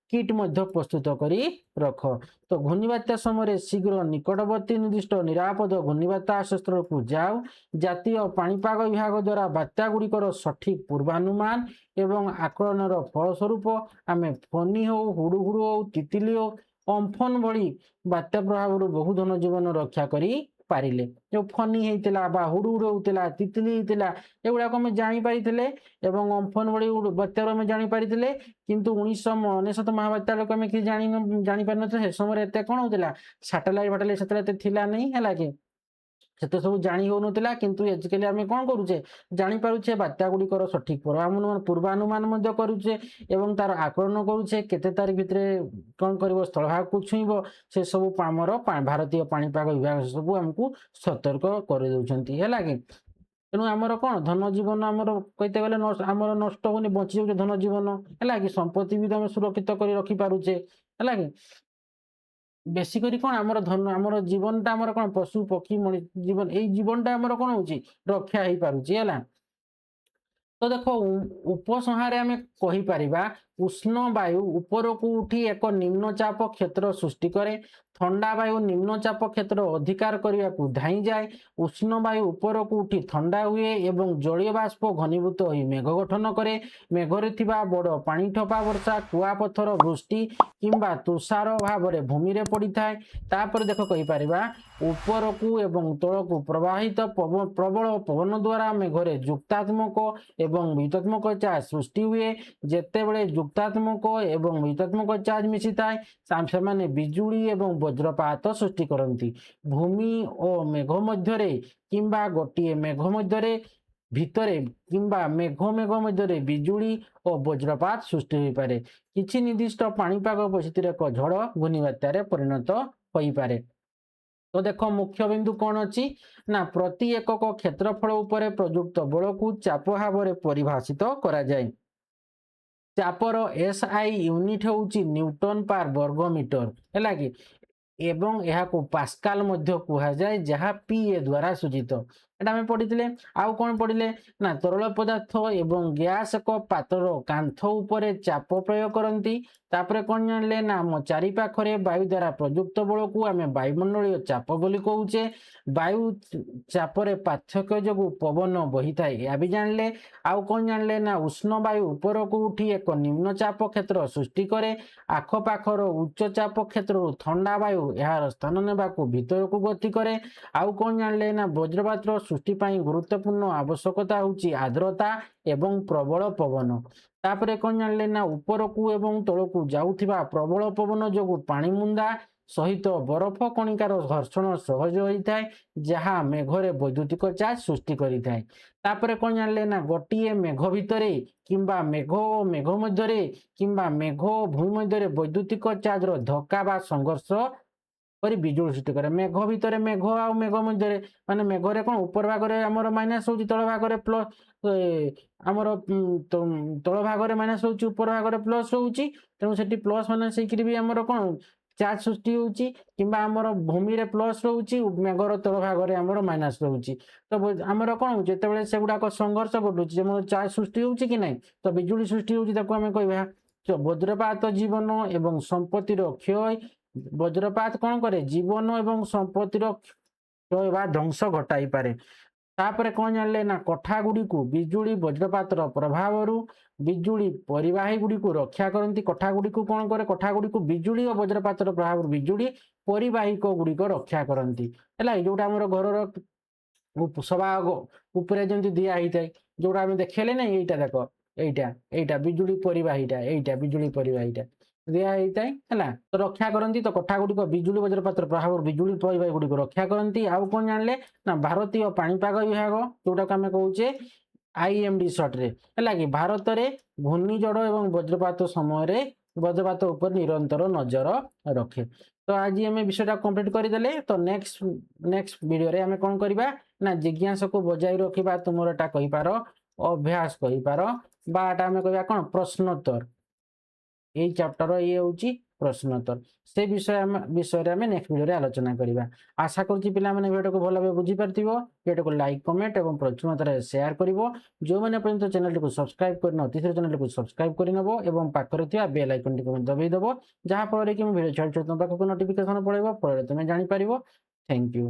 କିଟ୍ ମଧ୍ୟ ପ୍ରସ୍ତୁତ କରି ରଖ। ତ ଘୂର୍ଣ୍ଣିବାତ୍ୟା ସମୟରେ ଶୀଘ୍ର ନିକଟବର୍ତ୍ତୀ ନିର୍ଦ୍ଦିଷ୍ଟ ନିରାପଦ ଘୂର୍ଣ୍ଣିବାତ୍ୟା ଆଶ୍ରୟସ୍ଥଳକୁ ଯାଅ। ଜାତୀୟ ପାଣିପାଗ ବିଭାଗ ଦ୍ୱାରା ବାତ୍ୟାଗୁଡ଼ିକର ସଠିକ୍ ପୂର୍ବାନୁମାନ ଏବଂ ଆକଳନର ଫଳସ୍ୱରୂପ ଆମେ ଫନି ହେଉ, ହୁଡ଼ୁହୁଡ଼ୁ ହେଉ, ତିତିଲି ହେଉ, ଅମ୍ଫନ ଭଳି ବାତ୍ୟା ପ୍ରଭାବରୁ ବହୁ ଧନ ଜୀବନ ରକ୍ଷା କରି ପାରିଲେ। ଯେଉଁ ଫନି ହେଇଥିଲା ବା ହୁଡ଼ୁହୁଡ଼ୁ ହେଉଥିଲା, ତିତିଲି ହେଇଥିଲା, ଏଗୁଡ଼ାକ ଆମେ ଜାଣିପାରିଥିଲେ ଏବଂ ଅମ୍ଫନ ଭଳି ବାତ୍ୟାରୁ ଆମେ ଜାଣିପାରିଥିଲେ। କିନ୍ତୁ 1999 ମହାବାତ୍ୟା ବେଳକୁ ଆମେ କିଛି ଜାଣିପାରିନଥିଲେ। ସେ ସମୟରେ ଏତେ କ'ଣ ହେଉଥିଲା, ସାଟେଲାଇଟ୍ ସେତେବେଳେ ଏତେ ଥିଲା ନାହିଁ, ହେଲା କି ସେତେ ସବୁ ଜାଣି ହେଉନଥିଲା। କିନ୍ତୁ ଆଜିକାଲି ଆମେ କ'ଣ କରୁଛେ, ଜାଣିପାରୁଛେ ବାତ୍ୟା ଗୁଡ଼ିକର ସଠିକ୍ ପୂର୍ବାନୁମାନ ମଧ୍ୟ କରୁଛେ ଏବଂ ତାର ଆକଳନ କରୁଛେ, କେତେ ତାରିଖ ଭିତରେ କ'ଣ କରିବ, ସ୍ଥଳଭାଗକୁ ଛୁଇଁବ, ସେସବୁ ଆମର ଭାରତୀୟ ପାଣିପାଗ ବିଭାଗ ସବୁ ଆମକୁ ସତର୍କ କରିଦେଉଛନ୍ତି, ହେଲା କି। ତେଣୁ ଆମର କ'ଣ ଧନ ଜୀବନ ଆମର କହିତେ ଗଲେ ଆମର ନଷ୍ଟ ହେଉନି, ବଞ୍ଚି ଯାଉଛି ଧନ ଜୀବନ, ହେଲା କି। ସମ୍ପତ୍ତି ବି ଆମେ ସୁରକ୍ଷିତ କରି ରଖିପାରୁଛେ, ହେଲା କି। ବେଶୀ କରି କ'ଣ ଆମର ଜୀବନଟା ଆମର କ'ଣ ପଶୁ ପକ୍ଷୀ ଜୀବନ, ଏଇ ଜୀବନଟା ଆମର କ'ଣ ହେଉଛି ରକ୍ଷା ହେଇପାରୁଛି, ହେଲା। ତ ଦେଖ ଉପସଂହାରରେ ଆମେ କହିପାରିବା ଉଷ୍ଣ ବାୟୁ ଉପରକୁ ଉଠି ଏକ ନିମ୍ନଚାପ କ୍ଷେତ୍ର ସୃଷ୍ଟି କରେ। ଥଣ୍ଡା ବାୟୁ ନିମ୍ନଚାପ କ୍ଷେତ୍ର ଅଧିକାର କରିବାକୁ ଧାଇଁଯାଏ। ଉଷ୍ଣ ବାୟୁ ଉପରକୁ ଉଠି ଥଣ୍ଡା ହୁଏ ଏବଂ ଜଳୀୟ ବାଷ୍ପ ଘନୀଭୂତ ହୋଇ ମେଘ ଗଠନ କରେ। ମେଘରେ ଥିବା ବଡ଼ ପାଣିଠୋପା ବର୍ଷା, କୁଆପଥର ବୃଷ୍ଟି କିମ୍ବା ତୁଷାର ଭାବରେ ଭୂମିରେ ପଡ଼ିଥାଏ। ତାପରେ ଦେଖ କହିପାରିବା ଉପରକୁ ଏବଂ ତଳକୁ ପ୍ରବାହିତ ପ୍ରବଳ ପବନ ଦ୍ୱାରା ମେଘରେ ଯୁକ୍ତାତ୍ମକ ଏବଂ ବିୟୁକ୍ତାତ୍ମକ ଚାର୍ଜ ସୃଷ୍ଟି ହୁଏ। ଯେତେବେଳେ ଯୁକ୍ତାତ୍ମକ ଏବଂ ବିୟୁକ୍ତାତ୍ମକ ଚାର୍ଜ ମିଶିଥାଏ, ସେମାନେ ବିଜୁଳି ଏବଂ ବଜ୍ରପାତ ସୃଷ୍ଟି କରନ୍ତି। ଭୂମି ଓ ମେଘ ମଧ୍ୟରେ କିମ୍ବା ଗୋଟିଏ ମେଘ ଭିତରେ କିମ୍ବା ମେଘ ମଧ୍ୟରେ ବିଜୁଳି ଓ ବଜ୍ରପାତ ସୃଷ୍ଟି ହୋଇପାରେ। କିଛି ନିର୍ଦ୍ଦିଷ୍ଟ ପାଣିପାଗ ପରିସ୍ଥିତିରେ ଏକ ଝଡ଼ ଘୂର୍ଣ୍ଣିବାତ୍ୟାରେ ପରିଣତ ହୋଇପାରେ। ତ ଦେଖ ମୁଖ୍ୟ ବିନ୍ଦୁ କ'ଣ ଅଛି ନା ପ୍ରତି ଏକକ କ୍ଷେତ୍ରଫଳ ଉପରେ ପ୍ରଯୁକ୍ତ ବଳକୁ ଚାପ ଭାବରେ ପରିଭାଷିତ କରାଯାଏ। ଚାପର SI ୟୁନିଟ୍ ହେଉଛି ନ୍ୟୁଟନ ପାର ବର୍ଗ ମିଟର, ହେଲା କି, ଏବଂ ଏହାକୁ ପାସ୍କାଲ ମଧ୍ୟ କୁହାଯାଏ, ଯାହା PA ଦ୍ୱାରା ସୂଚିତ। ଏଟା ଆମେ ପଢ଼ିଥିଲେ। ଆଉ କ'ଣ ପଢ଼ିଲେ ନା ତରଳ ପଦାର୍ଥ ଏବଂ ଗ୍ୟାସ୍ ଏକ ପାତ୍ରର କାନ୍ଥ ଉପରେ ଚାପ ପ୍ରୟୋଗ କରନ୍ତି। ତାପରେ କ'ଣ ଜାଣିଲେ ନା ଆମ ଚାରିପାଖରେ ବାୟୁ ଦ୍ୱାରା ପ୍ରଯୁକ୍ତ ବଳକୁ ଆମେ ବାୟୁମଣ୍ଡଳୀୟ ଚାପ ବୋଲି କହୁଛେ। ବାୟୁ ଚାପରେ ପାର୍ଥକ୍ୟ ଯୋଗୁଁ ପବନ ବହିଥାଏ, ଏହା ବି ଜାଣିଲେ। ଆଉ କ'ଣ ଜାଣିଲେ ନା ଉଷ୍ଣ ବାୟୁ ଉପରକୁ ଉଠି ଏକ ନିମ୍ନଚାପ କ୍ଷେତ୍ର ସୃଷ୍ଟି କରେ। ଆଖପାଖର ଉଚ୍ଚ ଚାପ କ୍ଷେତ୍ରରୁ ଥଣ୍ଡା ବାୟୁ ଏହାର ସ୍ଥାନ ନେବାକୁ ଭିତରକୁ ଗତି କରେ। ଆଉ କ'ଣ ଜାଣିଲେ ନା ବଜ୍ରପାତର ସୃଷ୍ଟି ପାଇଁ ଗୁରୁତ୍ୱପୂର୍ଣ୍ଣ ଆବଶ୍ୟକତା ହେଉଛି ଆର୍ଦ୍ରତା ଏବଂ ପ୍ରବଳ ପବନ। ତାପରେ କ'ଣ ଜାଣିଲେ ନା ଉପରକୁ ଏବଂ ତଳକୁ ଯାଉଥିବା ପ୍ରବଳ ପବନ ଯୋଗୁଁ ପାଣିମୁନ୍ଦା ସହିତ ବରଫ କଣିକାର ଘର୍ଷଣ ସହଜ ହୋଇଥାଏ, ଯାହା ମେଘରେ ବୈଦ୍ୟୁତିକ ଚାର୍ଜ ସୃଷ୍ଟି କରିଥାଏ। ତାପରେ କ'ଣ ଜାଣିଲେ ନା ଗୋଟିଏ ମେଘ ଭିତରେ କିମ୍ବା ମେଘ ଓ ମେଘ ମଧ୍ୟରେ କିମ୍ବା ମେଘ ଓ ଭୂମି ମଧ୍ୟରେ ବୈଦ୍ୟୁତିକ ଚାର୍ଜର ଧକ୍କା ବା ସଂଘର୍ଷ କରି ବିଜୁଳି ସୃଷ୍ଟି କରେ। ମେଘ ଭିତରେ ମେଘ ଆଉ ମେଘ ମଧ୍ୟରେ ମାନେ ମେଘରେ କ'ଣ ଉପର ଭାଗରେ ଆମର ମାଇନସ୍ ହେଉଛି, ତଳ ଭାଗରେ ପ୍ଲସ୍ ଆମର ତଳ ଭାଗରେ ମାଇନସ୍ ହେଉଛି, ଉପର ଭାଗରେ ପ୍ଲସ୍ ରହୁଛି। ତେଣୁ ସେଠି ପ୍ଲସ୍ ମାଇନସ୍ ହେଇକିରି ବି ଆମର କ'ଣ ଚାର୍ଜ ସୃଷ୍ଟି ହେଉଛି, କିମ୍ବା ଆମର ଭୂମିରେ ପ୍ଲସ୍ ରହୁଛି, ମେଘର ତଳ ଭାଗରେ ଆମର ମାଇନସ୍ ରହୁଛି। ତ ଆମର କ'ଣ ହେଉଛି, ଯେତେବେଳେ ସେଗୁଡ଼ାକ ସଂଘର୍ଷ ଘଟୁଛି, ଯେମିତି ଚାର୍ଜ ସୃଷ୍ଟି ହେଉଛି କି ନାହିଁ, ତ ବିଜୁଳି ସୃଷ୍ଟି ହେଉଛି, ତାକୁ ଆମେ କହିବା ବଜ୍ରପାତ ଜୀବନ ଏବଂ ସମ୍ପତ୍ତିର କ୍ଷୟ। ବଜ୍ରପାତ କ'ଣ କରେ, ଜୀବନ ଏବଂ ସମ୍ପତ୍ତିର କ୍ଷୟ ବା ଧ୍ୱଂସ ଘଟାଇପାରେ। ତାପରେ କ'ଣ ଜାଣିଲେ ନା, କୋଠା ଗୁଡ଼ିକୁ ବିଜୁଳି ବଜ୍ରପାତର ପ୍ରଭାବରୁ ବିଜୁଳି ପରିବାହୀ ଗୁଡ଼ିକୁ ରକ୍ଷା କରନ୍ତି। କୋଠା ଗୁଡ଼ିକୁ କ'ଣ କରେ, କୋଠା ଗୁଡ଼ିକୁ ବିଜୁଳି ଓ ବଜ୍ରପାତର ପ୍ରଭାବରୁ ବିଜୁଳି ପରିବାହିକ ଗୁଡ଼ିକ ରକ୍ଷା କରନ୍ତି। ହେଲା, ଯୋଉଟା ଆମର ଘରର ସବା ଉପରେ ଯେମିତି ଦିଆ ହେଇଥାଏ, ଯୋଉଟା ଆମେ ଦେଖେଇଲେ ନାହିଁ, ଏଇଟା ଦେଖ, ଏଇଟା ବିଜୁଳି ପରିବାହୀଟା, ଏଇଟା ବିଜୁଳି ପରିବାହୀଟା ଦିଆ ହେଇଥାଏ। ହେଲା, ତ ରକ୍ଷା କରନ୍ତି। ତ କୋଠା ଗୁଡ଼ିକ ବିଜୁଳି ବଜ୍ରପାତର ପ୍ରଭାବରୁ ବିଜୁଳି ପରିବାହୀ ଗୁଡ଼ିକୁ ରକ୍ଷା କରନ୍ତି। ଆଉ କ'ଣ ଜାଣିଲେ ନା, ଭାରତୀୟ ପାଣିପାଗ ବିଭାଗ, ଯୋଉଟାକୁ ଆମେ କହୁଛେ IMD ସର୍ଟରେ, ହେଲା କି, ଭାରତରେ ଘୂର୍ଣ୍ଣିଝଡ଼ ଏବଂ ବଜ୍ରପାତ ସମୟରେ ବଜ୍ରପାତ ଉପରେ ନିରନ୍ତର ନଜର ରଖେ। ତ ଆଜି ଆମେ ବିଷୟଟା କମ୍ପ୍ଲିଟ୍ କରିଦେଲେ। ତ ନେକ୍ସଟ ଭିଡ଼ିଓରେ ଆମେ କ'ଣ କରିବା ନା, ଜିଜ୍ଞାସାକୁ ବଜାଇ ରଖିବା, ତୁମର ଏଟା କହିପାର, ଅଭ୍ୟାସ କହିପାର, ବା ଏଟା ଆମେ କହିବା କ'ଣ ପ୍ରଶ୍ନୋତ୍ତର। এই চ্যাপ্ଟର ଇଏ ହେଉଛି ପ୍ରଶ୍ନୋତ୍ତର। ସେ ବିଷୟରେ ଆମେ ନେକ୍ସଟ ଭିଡ଼ିଓରେ ଆଲୋଚନା କରିବା। ଆଶା କରୁଛି ପିଲାମାନେ ଭିଡ଼ିଓକୁ ଭଲ ଭାବେ ବୁଝିପାରିଥିବ। ଭିଡ଼ିଓକୁ ଲାଇକ୍, କମେଣ୍ଟ ଏବଂ ପ୍ରଚୁର ମାତ୍ରାରେ ସେୟାର କରିବ। ଯେଉଁମାନେ ପର୍ଯ୍ୟନ୍ତ ଚ୍ୟାନେଲଟିକୁ ସବସ୍କ୍ରାଇବ୍ କରିନ, ଅତିଶୀଘ୍ର ଚ୍ୟାନେଲଟିକୁ ସବସ୍କ୍ରାଇବ୍ କରିନେବ ଏବଂ ପାଖରେ ଥିବା ବେଲ୍ ଆଇକନଟିକୁ ଦବାଇ ଦେବ, ଯାହାଫଳରେ କି ମୁଁ ଭିଡ଼ିଓ ଛାଡ଼ୁଛି ତୁମ ପାଖକୁ ନୋଟିଫିକେସନ୍ ପଳାଇବ, ଫଳରେ ତୁମେ ଜାଣିପାରିବ। Thank you.